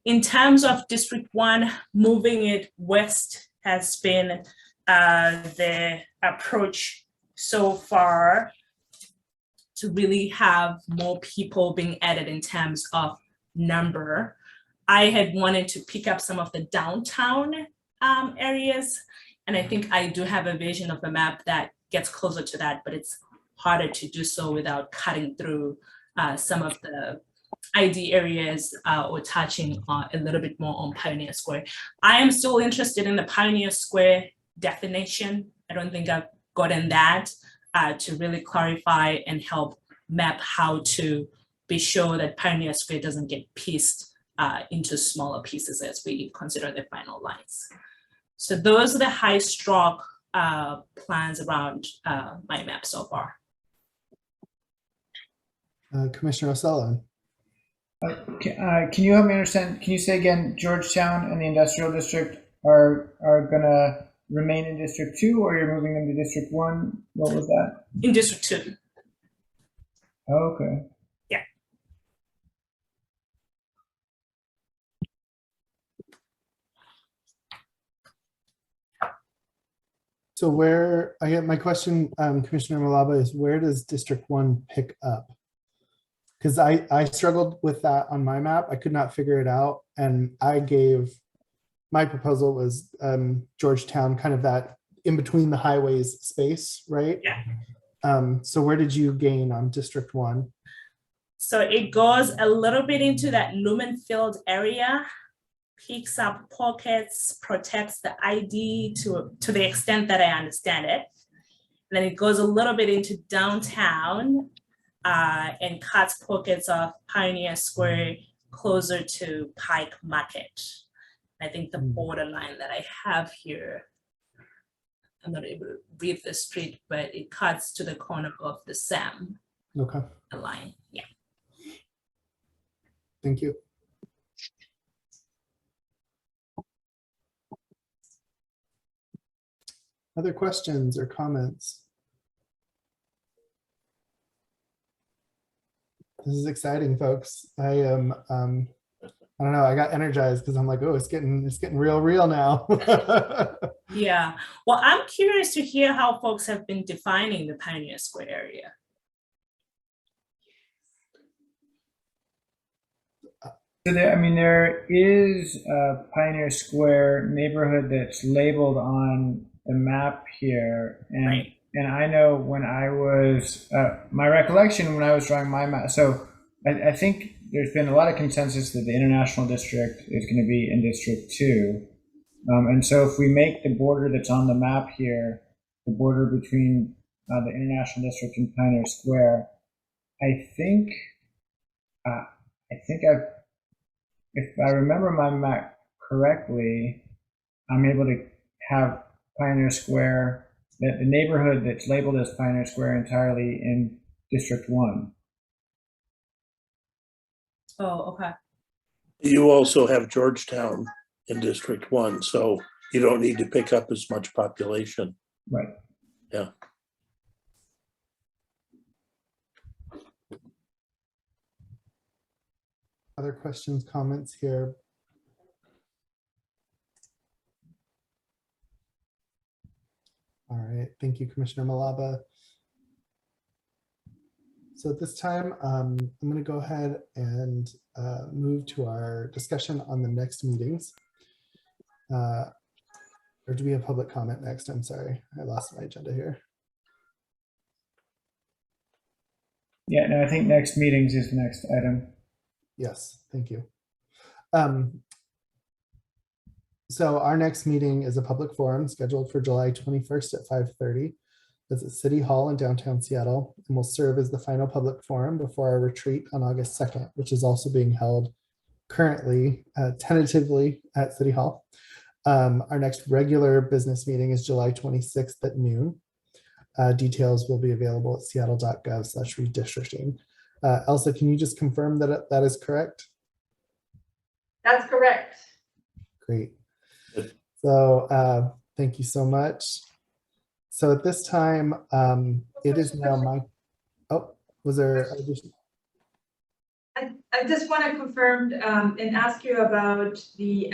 In terms of District 1, moving it west has been the approach so far, to really have more people being added in terms of number. I had wanted to pick up some of the downtown areas, and I think I do have a vision of the map that gets closer to that, but it's harder to do so without cutting through some of the ID areas or touching a little bit more on Pioneer Square. I am still interested in the Pioneer Square definition. I don't think I've gotten that to really clarify and help map how to be sure that Pioneer Square doesn't get pieced into smaller pieces as we consider the final lines. So those are the high stroke plans around my map so far. Commissioner O'Sullivan. Can you help me understand? Can you say again, Georgetown and the industrial district are gonna remain in District 2, or you're moving them to District 1? What was that? In District 2. Okay. Yeah. So where, I get my question, Commissioner Malaba, is where does District 1 pick up? Because I struggled with that on my map. I could not figure it out. And my proposal was Georgetown, kind of that in between the highways space, right? Yeah. So where did you gain on District 1? So it goes a little bit into that Lumenfield area, picks up pockets, protects the ID to the extent that I understand it. then it goes a little bit into downtown and cuts pockets of Pioneer Square closer to Pike Market. I think the borderline that I have here, I'm not able to read the street, but it cuts to the corner of the Sam Okay, line. Yeah. thank you. Other questions or comments? This is exciting, folks. I am, I don't know, I got energized because I'm like, oh, it's getting real now. Yeah. Well, I'm curious to hear how folks have been defining the Pioneer Square area. So there is a Pioneer Square neighborhood that's labeled on the map here, and Right. and I know when I was my recollection when I was drawing my map. So I think there's been a lot of consensus that the International District is going to be in District 2, and so if we make the border that's on the map here the border between the International District and Pioneer Square, I think if I remember my map correctly, I'm able to have Pioneer Square, that the neighborhood that's labeled as Pioneer Square entirely in District 1. Oh, okay. You also have Georgetown in District 1, so you don't need to pick up as much population. Right. Yeah. Other questions, comments here? All right, thank you, Commissioner Malaba. So at this time, I'm going to go ahead and move to our discussion on the next meetings. Or do we have public comment next? I'm sorry, I lost my agenda here. Yeah, no, I think next meetings is the next item. Yes, thank you. So our next meeting is a public forum scheduled for July 21st at 5:30. It's at City Hall in downtown Seattle and will serve as the final public forum before our retreat on August 2nd, which is also being held currently tentatively at City Hall. Our next regular business meeting is July 26th at noon. Details will be available at seattle.gov/redistricting. Elsa, can you just confirm that that is correct? That's correct. Great. So thank you so much. So at this time, it is now my, oh, was there additional? I just want to confirm and ask you about the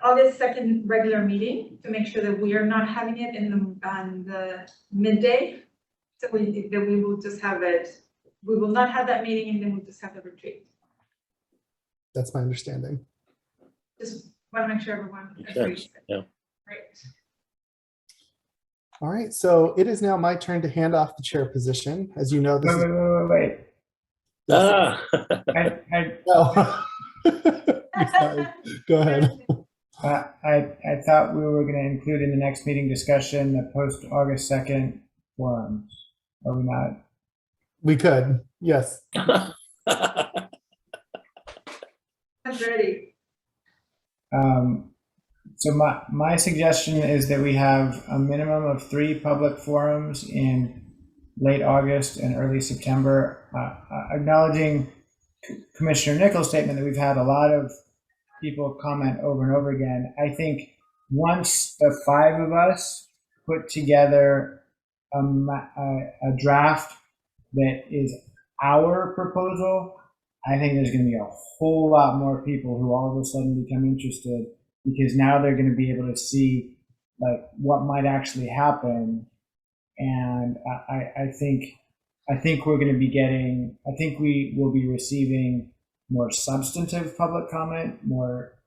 August 2nd regular meeting to make sure that we are not having it on the midday. So that we will just have it, we will not have that meeting and then we'll just have the retreat. That's my understanding. Just want to make sure everyone Makes agrees. sense, yeah. Great. All right, so it is now my turn to hand off the chair position. As you know, this Wait. is Ah, Sorry. Go ahead. I thought we were going to include in the next meeting discussion the post August 2nd forums. Are we not? We could, yes. I'm ready. So my suggestion is that we have a minimum of 3 public forums in late August and early September, acknowledging Commissioner Nichols' statement that we've had a lot of people comment over and over again. I think once the 5 of us put together a draft that is our proposal, I think there's going to be a whole lot more people who all of a sudden become interested, because now they're going to be able to see like what might actually happen. And I think we're going to be getting, I think we will be receiving more substantive public comment, more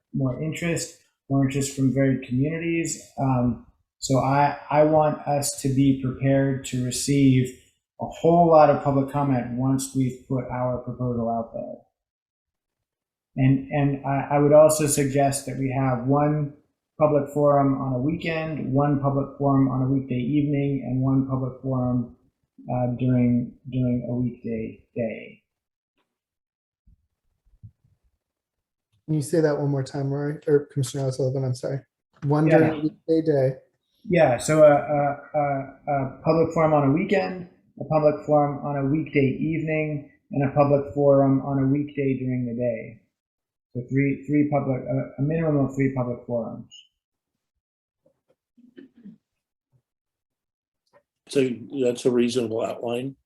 interest from varied communities. So I want us to be prepared to receive a whole lot of public comment once we've put our proposal out there. And I would also suggest that we have one public forum on a weekend, one public forum on a weekday evening, and one public forum during a weekday day. Can you say that one more time, Rory, or Commissioner O'Sullivan? I'm sorry. One Yeah. during a weekday day. Yeah, so a public forum on a weekend, a public forum on a weekday evening, and a public forum on a weekday during the day. So three public, a minimum of 3 public forums. So that's a reasonable outline.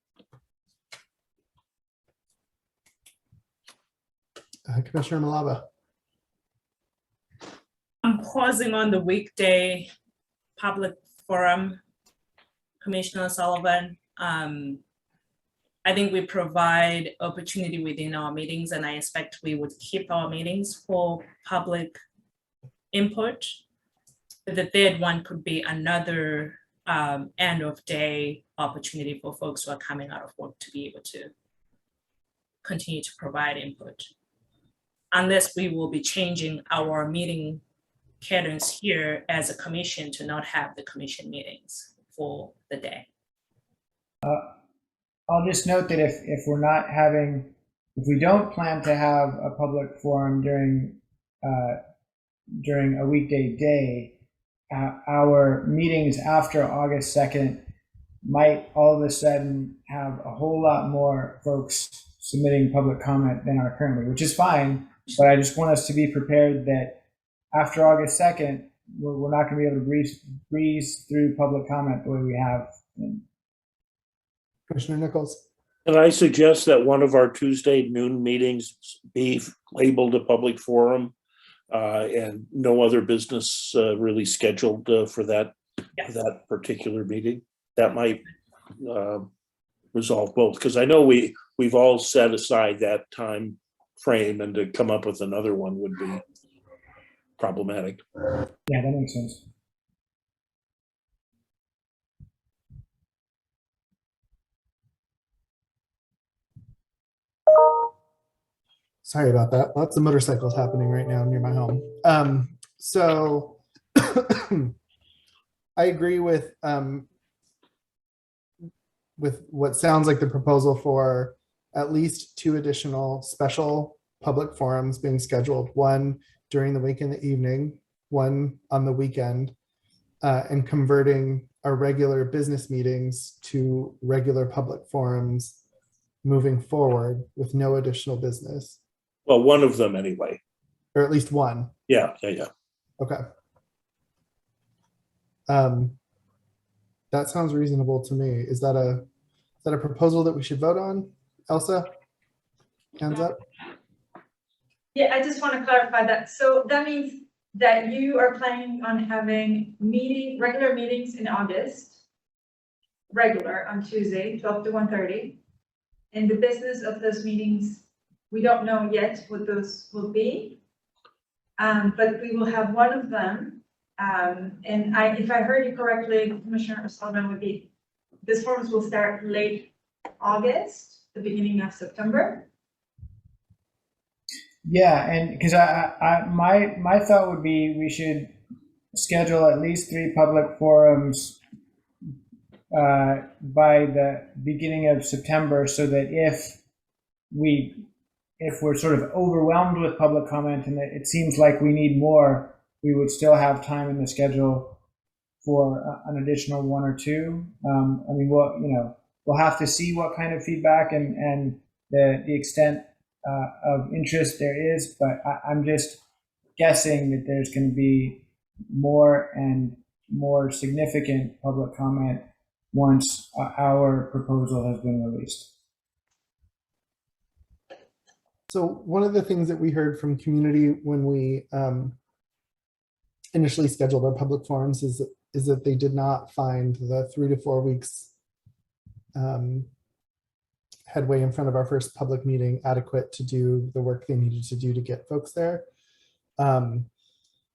Commissioner Malava. I'm pausing on the weekday public forum, Commissioner Sullivan. I think we provide opportunity within our meetings, and I expect we would keep our meetings for public input. The third one could be another end of day opportunity for folks who are coming out of work to be able to continue to provide input. Unless we will be changing our meeting cadence here as a commission to not have the commission meetings for the day. I'll just note that if we're not having, if we don't plan to have a public forum during a weekday day, our meetings after August 2nd might all of a sudden have a whole lot more folks submitting public comment than are currently, which is fine, but I just want us to be prepared that after August 2nd, we're not going to be able to breeze through public comment the way we have. Commissioner Nichols. And I suggest that one of our Tuesday noon meetings be labeled a public forum and no other business really scheduled for that particular meeting. That might resolve both, because I know we've all set aside that time frame, and to come up with another one would be problematic. Yeah, that makes sense. Sorry about that. Lots of motorcycles happening right now near my home. So I agree with what sounds like the proposal for at least 2 additional special public forums being scheduled, one during the week in the evening, one on the weekend, and converting our regular business meetings to regular public forums moving forward with no additional business. Well, one of them anyway. Or at least one. Yeah. Okay. That sounds reasonable to me. Is that a proposal that we should vote on? Elsa? Hands up. Yeah, I just want to clarify that. So that means that you are planning on having regular meetings in August, regular on Tuesday, 12 to 1:30. And the business of those meetings, we don't know yet what those will be. But we will have one of them. And if I heard you correctly, Commissioner O'Sullivan, would be, this forums will start late August, the beginning of September. Yeah, and because my thought would be we should schedule at least 3 public forums by the beginning of September, so that if we're sort of overwhelmed with public comment and it seems like we need more, we would still have time in the schedule for an additional 1 or 2. I mean, we'll have to see what kind of feedback and the extent of interest there is, but I'm just guessing that there's going to be more and more significant public comment once our proposal has been released. So one of the things that we heard from community when we initially scheduled our public forums is that they did not find the 3 to 4 weeks headway in front of our first public meeting adequate to do the work they needed to do to get folks there.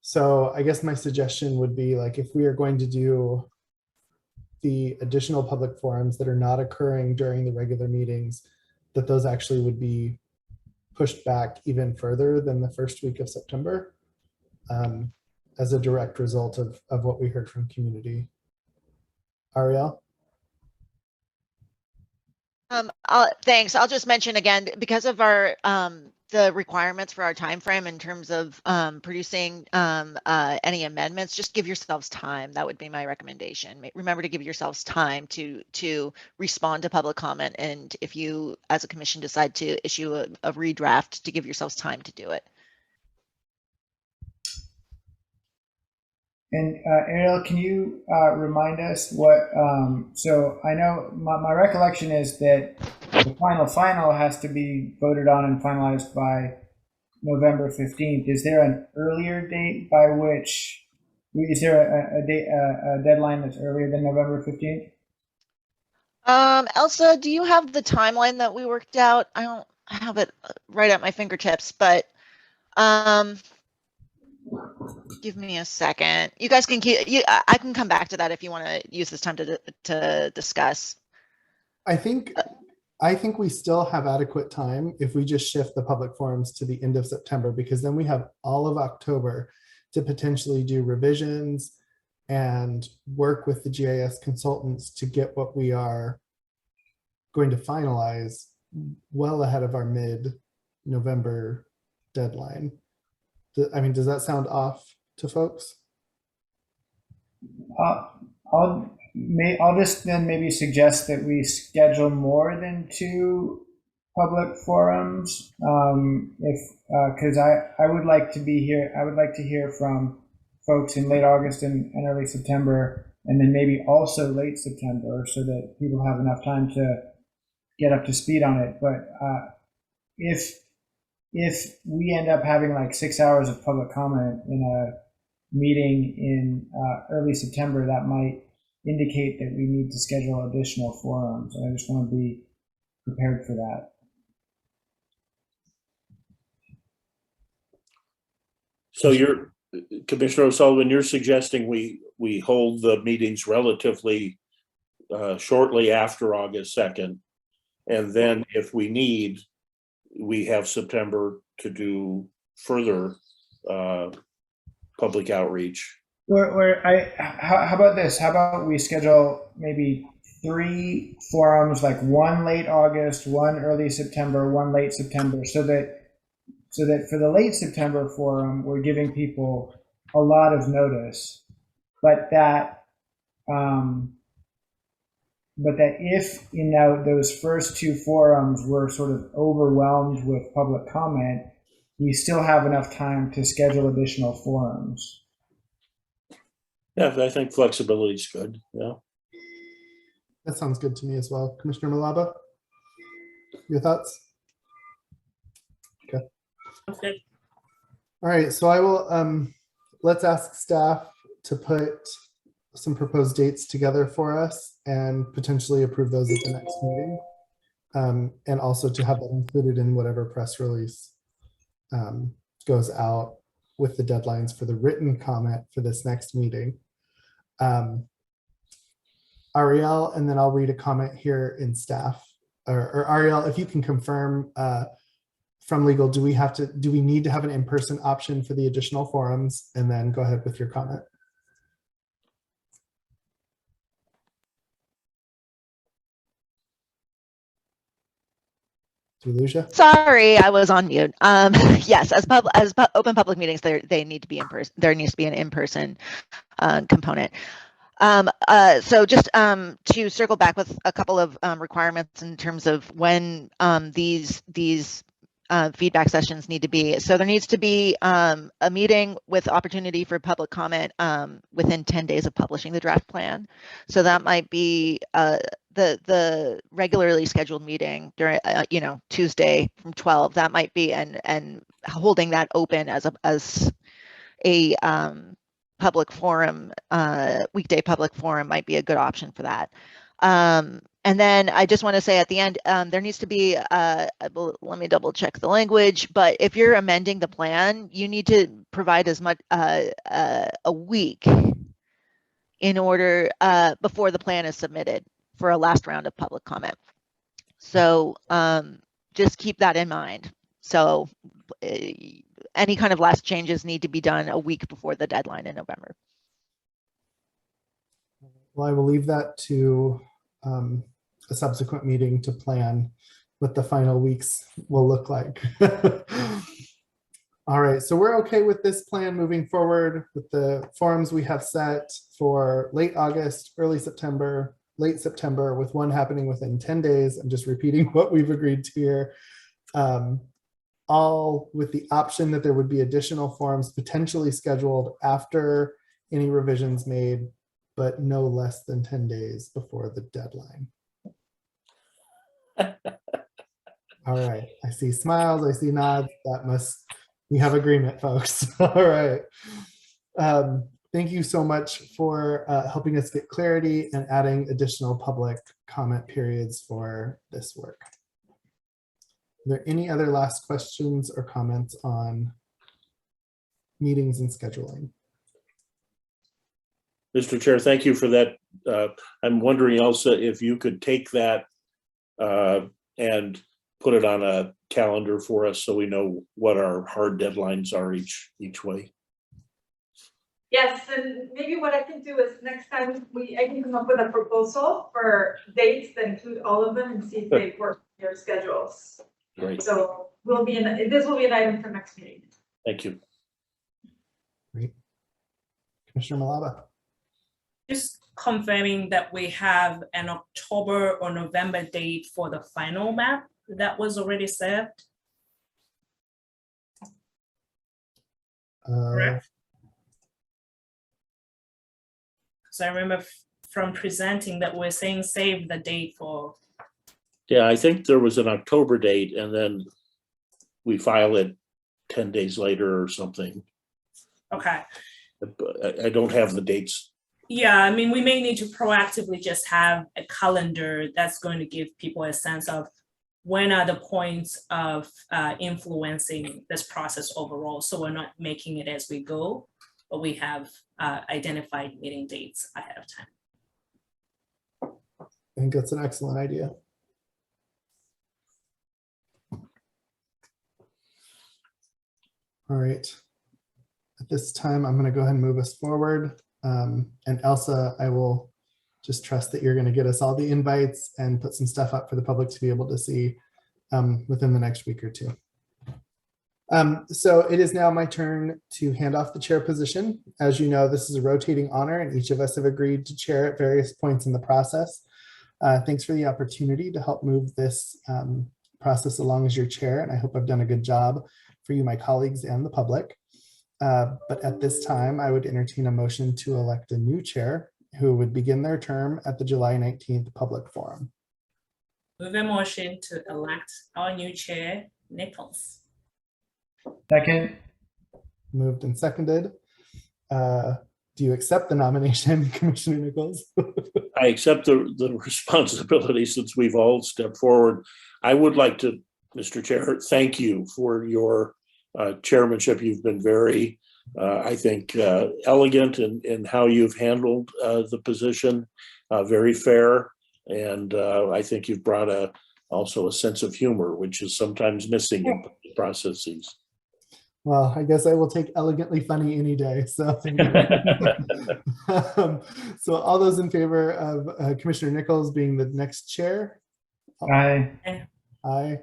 So I guess my suggestion would be, like, if we are going to do the additional public forums that are not occurring during the regular meetings, that those actually would be pushed back even further than the first week of September. as a direct result of what we heard from community. Ariel? Thanks. I'll just mention again, because of our the requirements for our time frame in terms of producing any amendments, just give yourselves time. That would be my recommendation. Remember to give yourselves time to respond to public comment, and if you as a commission decide to issue a redraft, to give yourselves time to do it. And Ariel, can you remind us what, so I know my recollection is that the final has to be voted on and finalized by November 15th. Is there an earlier date by which, is there a deadline that's earlier than November 15th? Elsa, do you have the timeline that we worked out? I don't have it right at my fingertips, but give me a second. You guys can I can come back to that if you want to use this time to discuss. I think we still have adequate time if we just shift the public forums to the end of September, because then we have all of October to potentially do revisions and work with the GIS consultants to get what we are going to finalize well ahead of our mid-November deadline. I mean, does that sound off to folks? I'll just then maybe suggest that we schedule more than 2 public forums, because I would like to be here. I would like to hear from folks in late August and early September, and then maybe also late September, so that people have enough time to get up to speed on it. But if we end up having like 6 hours of public comment in a meeting in early September, that might indicate that we need to schedule additional forums. And I just want to be prepared for that. So you're, Commissioner O'Sullivan, you're suggesting we hold the meetings relatively shortly after August 2nd, and then if we need, we have September to do further public outreach. How about this? How about we schedule maybe 3 forums, like 1 late August, 1 early September, 1 late September, so that for the late September forum, we're giving people a lot of notice, but that if those first 2 forums were sort of overwhelmed with public comment, we still have enough time to schedule additional forums. Yeah, I think flexibility is good. Yeah. That sounds good to me as well. Commissioner Malaba, your thoughts? Okay. Okay. All right, so I will, let's ask staff to put some proposed dates together for us and potentially approve those at the next meeting. And also to have that included in whatever press release goes out with the deadlines for the written comment for this next meeting. Ariel, and then I'll read a comment here in staff. Or Ariel, if you can confirm from legal, do we need to have an in-person option for the additional forums? And then go ahead with your comment. Did we lose you? Sorry, I was on mute. Yes, as open public meetings, they need to be in person. There needs to be an in-person component. So just to circle back with a couple of requirements in terms of when these feedback sessions need to be. So there needs to be a meeting with opportunity for public comment within 10 days of publishing the draft plan. So that might be the regularly scheduled meeting during Tuesday from 12. That might be and holding that open as a public forum, weekday public forum might be a good option for that. And then I just want to say at the end, there needs to be, let me double check the language, but if you're amending the plan, you need to provide as much a week in order before the plan is submitted for a last round of public comment. So just keep that in mind. So any kind of last changes need to be done a week before the deadline in November. Well, I will leave that to a subsequent meeting to plan what the final weeks will look like. All right, so we're okay with this plan moving forward with the forums we have set for late August, early September, late September, with one happening within 10 days. I'm just repeating what we've agreed to here. All with the option that there would be additional forums potentially scheduled after any revisions made, but no less than 10 days before the deadline. All right, I see smiles, I see nods. We have agreement, folks. All right. Thank you so much for helping us get clarity and adding additional public comment periods for this work. Are there any other last questions or comments on meetings and scheduling? Mr. Chair, thank you for that. I'm wondering also if you could take that and put it on a calendar for us so we know what our hard deadlines are each way. Yes, and maybe what I can do is next time I can come up with a proposal for dates that include all of them and see if they work with your schedules. Great. So this will be an item for next meeting. Thank you. Great. Commissioner Malaba. Just confirming that we have an October or November date for the final map that was already set. Correct. So I remember from presenting that we're saying save the date for. Yeah, I think there was an October date and then we file it 10 days later or something. Okay. I don't have the dates. Yeah, I mean, we may need to proactively just have a calendar that's going to give people a sense of when are the points of influencing this process overall. So we're not making it as we go, but we have identified meeting dates ahead of time. I think that's an excellent idea. All right. At this time, I'm going to go ahead and move us forward. And Elsa, I will just trust that you're going to get us all the invites and put some stuff up for the public to be able to see within the next week or two. So it is now my turn to hand off the chair position. As you know, this is a rotating honor and each of us have agreed to chair at various points in the process. Thanks for the opportunity to help move this process along as your chair, and I hope I've done a good job for you, my colleagues, and the public. But at this time, I would entertain a motion to elect a new chair who would begin their term at the July 19th public forum. Move a motion to elect our new chair, Nichols. Second. Moved and seconded. Do you accept the nomination, Commissioner Nichols? I accept the responsibility since we've all stepped forward. I would like to, Mr. Chair, thank you for your chairmanship. You've been very, I think, elegant in how you've handled the position, very fair. And I think you've brought also a sense of humor, which is sometimes missing in processes. Well, I guess I will take elegantly funny any day. So, so all those in favor of Commissioner Nichols being the next chair? Aye. Aye.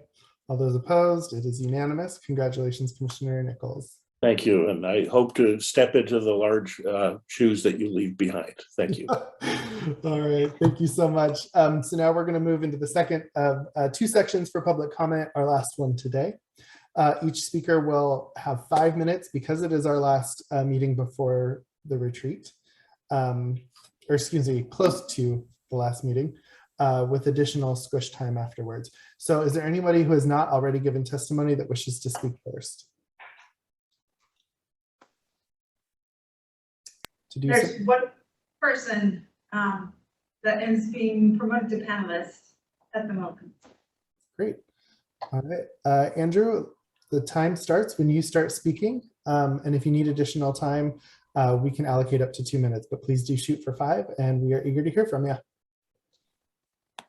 All those opposed? It is unanimous. Congratulations, Commissioner Nichols. Thank you. And I hope to step into the large shoes that you leave behind. Thank you. All right. Thank you so much. So now we're going to move into the second of two sections for public comment, our last one today. Each speaker will have 5 minutes because it is our last meeting before the retreat, or excuse me, close to the last meeting, with additional squish time afterwards. So is there anybody who has not already given testimony that wishes to speak first? There's one person that is being promoted to panelist at the moment. Great. All right. Andrew, the time starts when you start speaking. And if you need additional time, we can allocate up to 2 minutes, but please do shoot for 5 and we are eager to hear from you.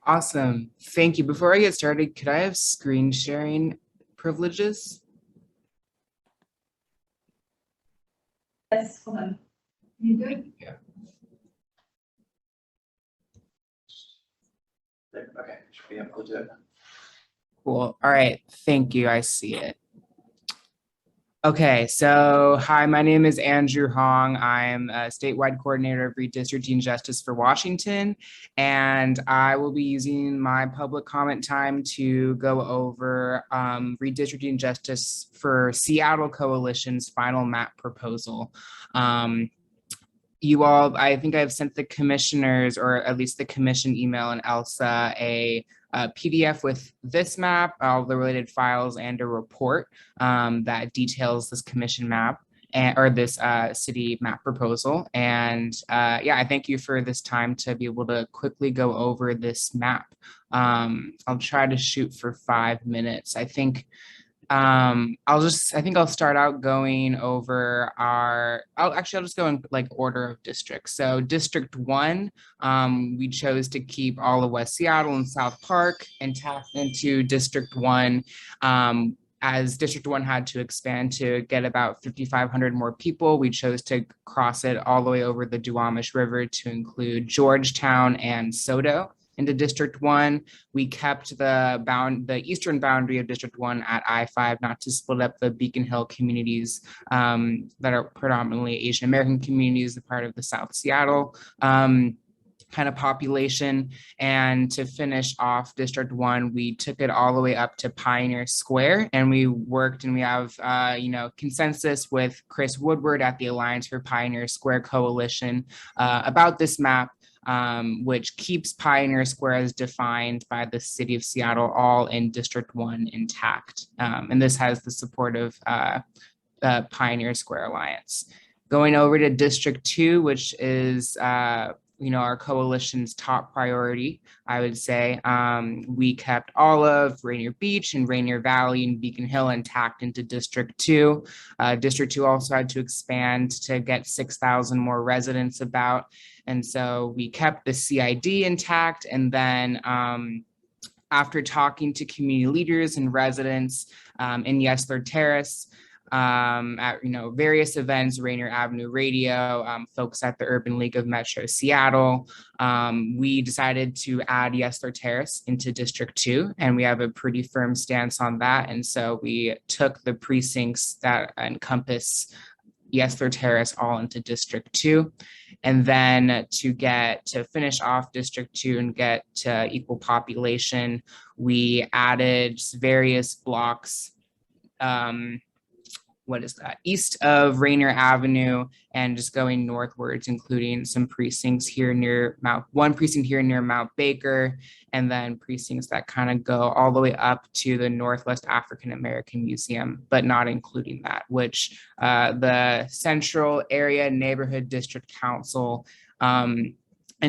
Awesome. Thank you. Before I get started, could I have screen sharing privileges? Yes, hold on. You good? There, okay, should be able to do it. Cool. All right. Thank you. I see it. Okay. So, hi, my name is Andrew Hong. I'm a statewide coordinator of Redistricting Justice for Washington, and I will be using my public comment time to go over Redistricting Justice for Seattle Coalition's final map proposal. You all, I think I've sent the commissioners, or at least the commission email and Elsa, a PDF with this map, all the related files, and a report that details this commission map or this city map proposal. And yeah, I thank you for this time to be able to quickly go over this map. I'll try to shoot for 5 minutes. I think I'll start out going over I'll just go in like order of districts. So District 1, we chose to keep all of West Seattle and South Park intact into District 1. As District 1 had to expand to get about 5,500 more people, we chose to cross it all the way over the Duwamish River to include Georgetown and Soto. Into District 1, we kept the eastern boundary of District 1 at I-5, not to split up the Beacon Hill communities that are predominantly Asian American communities, a part of the South Seattle kind of population. And to finish off District 1, we took it all the way up to Pioneer Square, and we worked, and we have consensus with Chris Woodward at the Alliance for Pioneer Square Coalition about this map, which keeps Pioneer Square as defined by the city of Seattle, all in District 1 intact. And this has the support of Pioneer Square Alliance. Going over to District 2, which is our coalition's top priority, I would say. We kept all of Rainier Beach and Rainier Valley and Beacon Hill intact into District 2. District 2 also had to expand to get 6,000 more residents about. And so we kept the CID intact. And then after talking to community leaders and residents in Yesler Terrace, at various events, Rainier Avenue Radio, folks at the Urban League of Metro Seattle, we decided to add Yesler Terrace into District 2, and we have a pretty firm stance on that. And so we took the precincts that encompass Yesler Terrace all into District 2. And then to finish off District 2 and get to equal population, we added various blocks, east of Rainier Avenue and just going northwards, including some precincts here near one precinct here near Mount Baker, and then precincts that kind of go all the way up to the Northwest African American Museum, but not including that, which the Central Area Neighborhood District Council and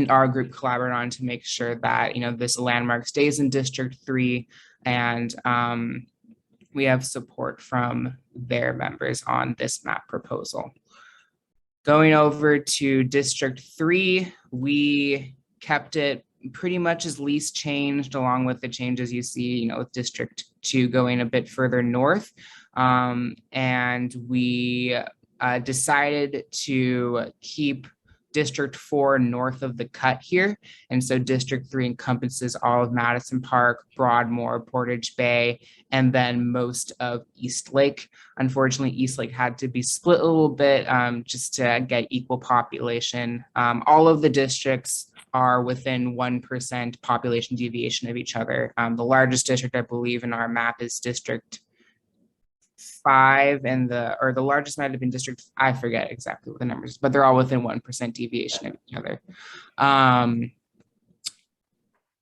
our group collaborated on to make sure that, this landmark stays in District 3, and we have support from their members on this map proposal. Going over to District 3, we kept it pretty much as least changed, along with the changes you see, with District 2 going a bit further north. And we decided to keep District 4 north of the cut here. And so District 3 encompasses all of Madison Park, Broadmoor, Portage Bay, and then most of East Lake. Unfortunately, East Lake had to be split a little bit just to get equal population. All of the districts are within 1% population deviation of each other. The largest district, I believe, in our map is District 5, and the largest might have been District, I forget exactly what the numbers, but they're all within 1% deviation of each other.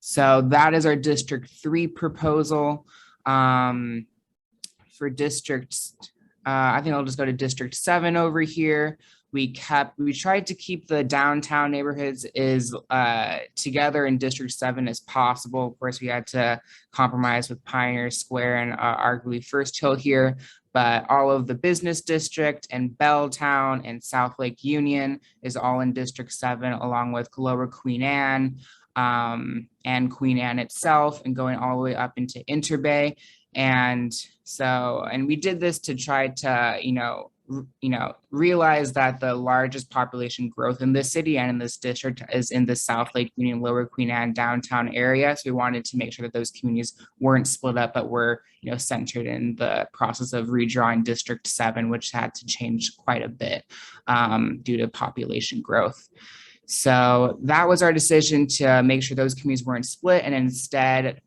So that is our District 3 proposal. For districts, I think I'll just go to District 7 over here. We tried to keep the downtown neighborhoods together in District 7 as possible. Of course, we had to compromise with Pioneer Square and arguably First Hill here, but all of the business district and Belltown and South Lake Union is all in District 7, along with Lower Queen Anne and Queen Anne itself, and going all the way up into Interbay. And we did this to try to, realize that the largest population growth in this city and in this district is in the South Lake Union, Lower Queen Anne downtown area. So we wanted to make sure that those communities weren't split up, but were, centered in the process of redrawing District 7, which had to change quite a bit due to population growth. So that was our decision to make sure those communities weren't split and instead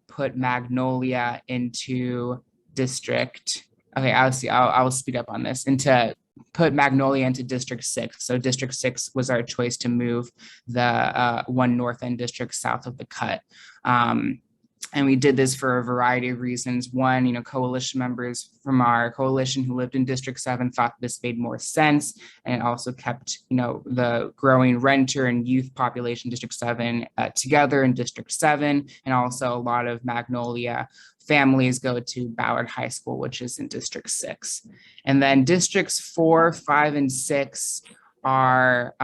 put Magnolia into District. Okay, I'll speed up on this. And to put Magnolia into District 6. So District 6 was our choice to move the one North End district south of the cut. And we did this for a variety of reasons. One, coalition members from our coalition who lived in District 7 thought this made more sense. And it also kept, the growing renter and youth population District 7 together in District 7. And also a lot of Magnolia families go to Ballard High School, which is in District 6. And then Districts 4, 5, and 6 are,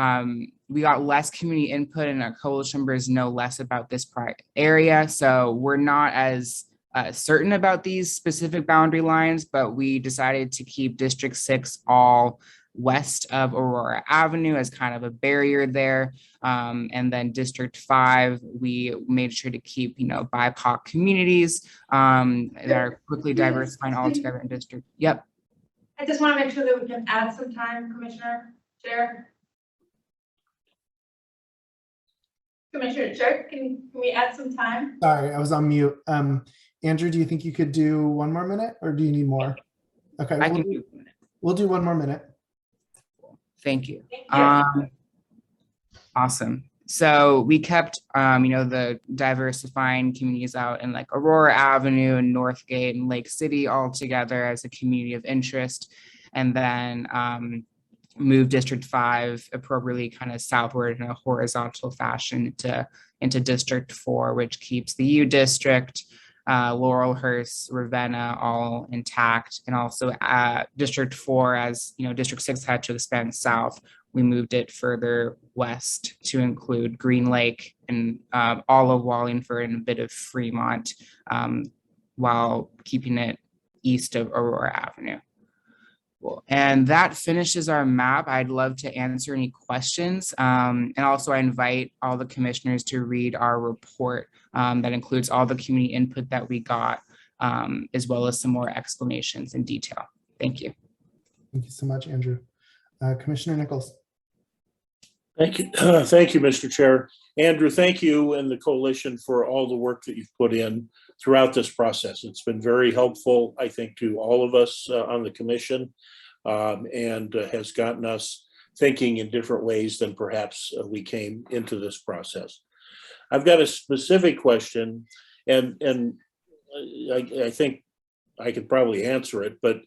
we got less community input and our coalition members know less about this area. So we're not as certain about these specific boundary lines, but we decided to keep District 6 all west of Aurora Avenue as kind of a barrier there. And then District 5, we made sure to keep, BIPOC communities that are quickly diversifying all together in district. Yep. I just want to make sure that we can add some time, Commissioner Chair. Commissioner Chair, can we add some time? Sorry, I was on mute. Andrew, do you think you could do 1 more minute or do you need more? Okay, we'll do 1 more minute. Thank you. Thank you. Awesome. So we kept, the diversifying communities out in like Aurora Avenue and Northgate and Lake City all together as a community of interest. And then moved District 5 appropriately kind of southward in a horizontal fashion into District 4, which keeps the U District, Laurelhurst, Ravenna all intact. And also District 4, as District 6 had to expand south, we moved it further west to include Green Lake and all of Wallingford and a bit of Fremont, while keeping it east of Aurora Avenue. Cool. And that finishes our map. I'd love to answer any questions. And also I invite all the commissioners to read our report that includes all the community input that we got, as well as some more explanations in detail. Thank you. Thank you so much, Andrew. Commissioner Nichols. Thank you. Thank you, Mr. Chair. Andrew, thank you and the coalition for all the work that you've put in throughout this process. It's been very helpful, I think, to all of us on the commission, and has gotten us thinking in different ways than perhaps we came into this process. I've got a specific question, and I think I could probably answer it, but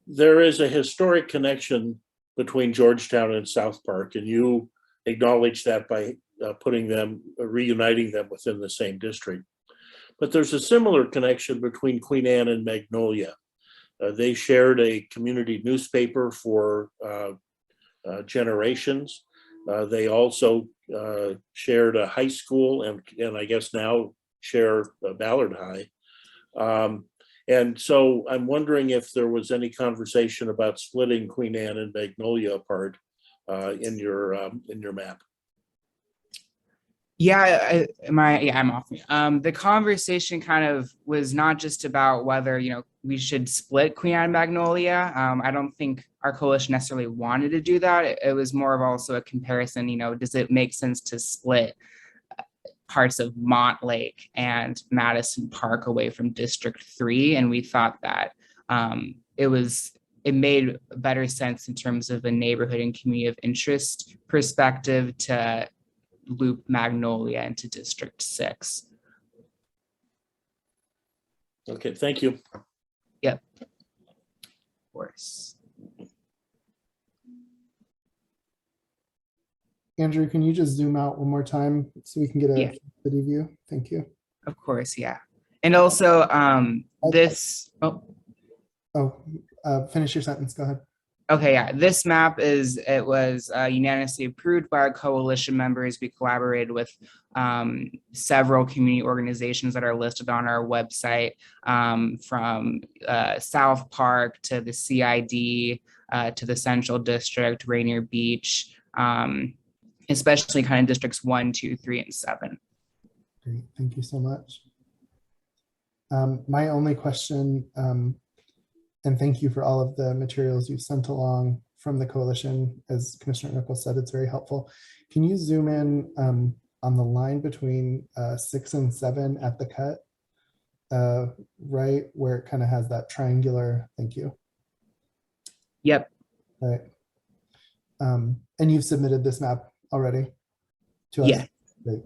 there is a historic connection between Georgetown and South Park, and you acknowledge that by reuniting them within the same district. But there's a similar connection between Queen Anne and Magnolia. They shared a community newspaper for generations. They also shared a high school and I guess now share Ballard High. And so I'm wondering if there was any conversation about splitting Queen Anne and Magnolia apart in your map. Yeah, I'm off. The conversation kind of was not just about whether, we should split Queen Anne and Magnolia. I don't think our coalition necessarily wanted to do that. It was more of also a comparison, does it make sense to split parts of Montlake and Madison Park away from District 3? And we thought that it made better sense in terms of a neighborhood and community of interest perspective to loop Magnolia into District 6. Okay, thank you. Yep. Of course. Andrew, can you just zoom out 1 more time so we can get a city view? Thank you. Of course, yeah. And also finish your sentence, go ahead. Okay, yeah, this map was unanimously approved by our coalition members. We collaborated with several community organizations that are listed on our website, from South Park to the CID to the Central District, Rainier Beach, especially kind of districts 1, 2, 3, and 7. Great, thank you so much. My only question, and thank you for all of the materials you've sent along from the coalition. As Commissioner Nichols said, it's very helpful. Can you zoom in on the line between 6 and 7 at the cut, right where it kind of has that triangular, thank you. Yep. All right. And you've submitted this map already to us? Yeah. Great.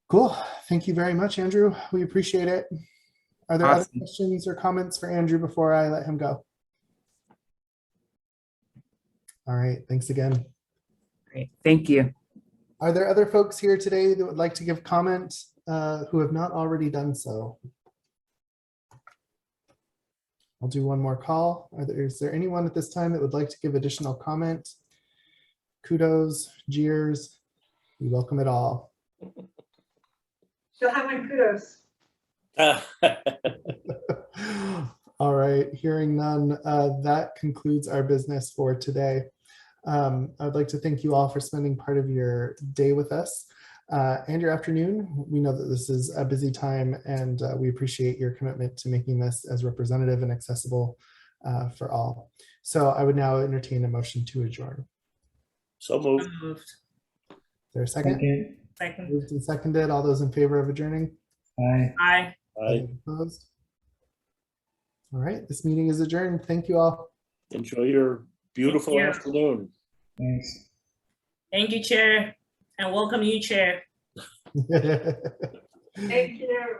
Cool. Thank you very much, Andrew. We appreciate it. Are there other Awesome. questions or comments for Andrew before I let him go? All right. Thanks again. Great. Thank you. Are there other folks here today that would like to give comment who have not already done so? I'll do one more call. Is there anyone at this time that would like to give additional comment? Kudos, jeers, we welcome it all. So how many kudos? All right, hearing none, that concludes our business for today. I'd like to thank you all for spending part of your day with us and your afternoon. We know that this is a busy time, and we appreciate your commitment to making this as representative and accessible for all. So I would now entertain a motion to adjourn. So moved. Moved. Is there a second? Second. Moved and seconded. All those in favor of adjourning? Aye. Aye. Aye. Opposed? All right, this meeting is adjourned. Thank you all. Enjoy your beautiful Thank you. afternoon. Thanks. Thank you, Chair, and welcome you, Chair. Thank you.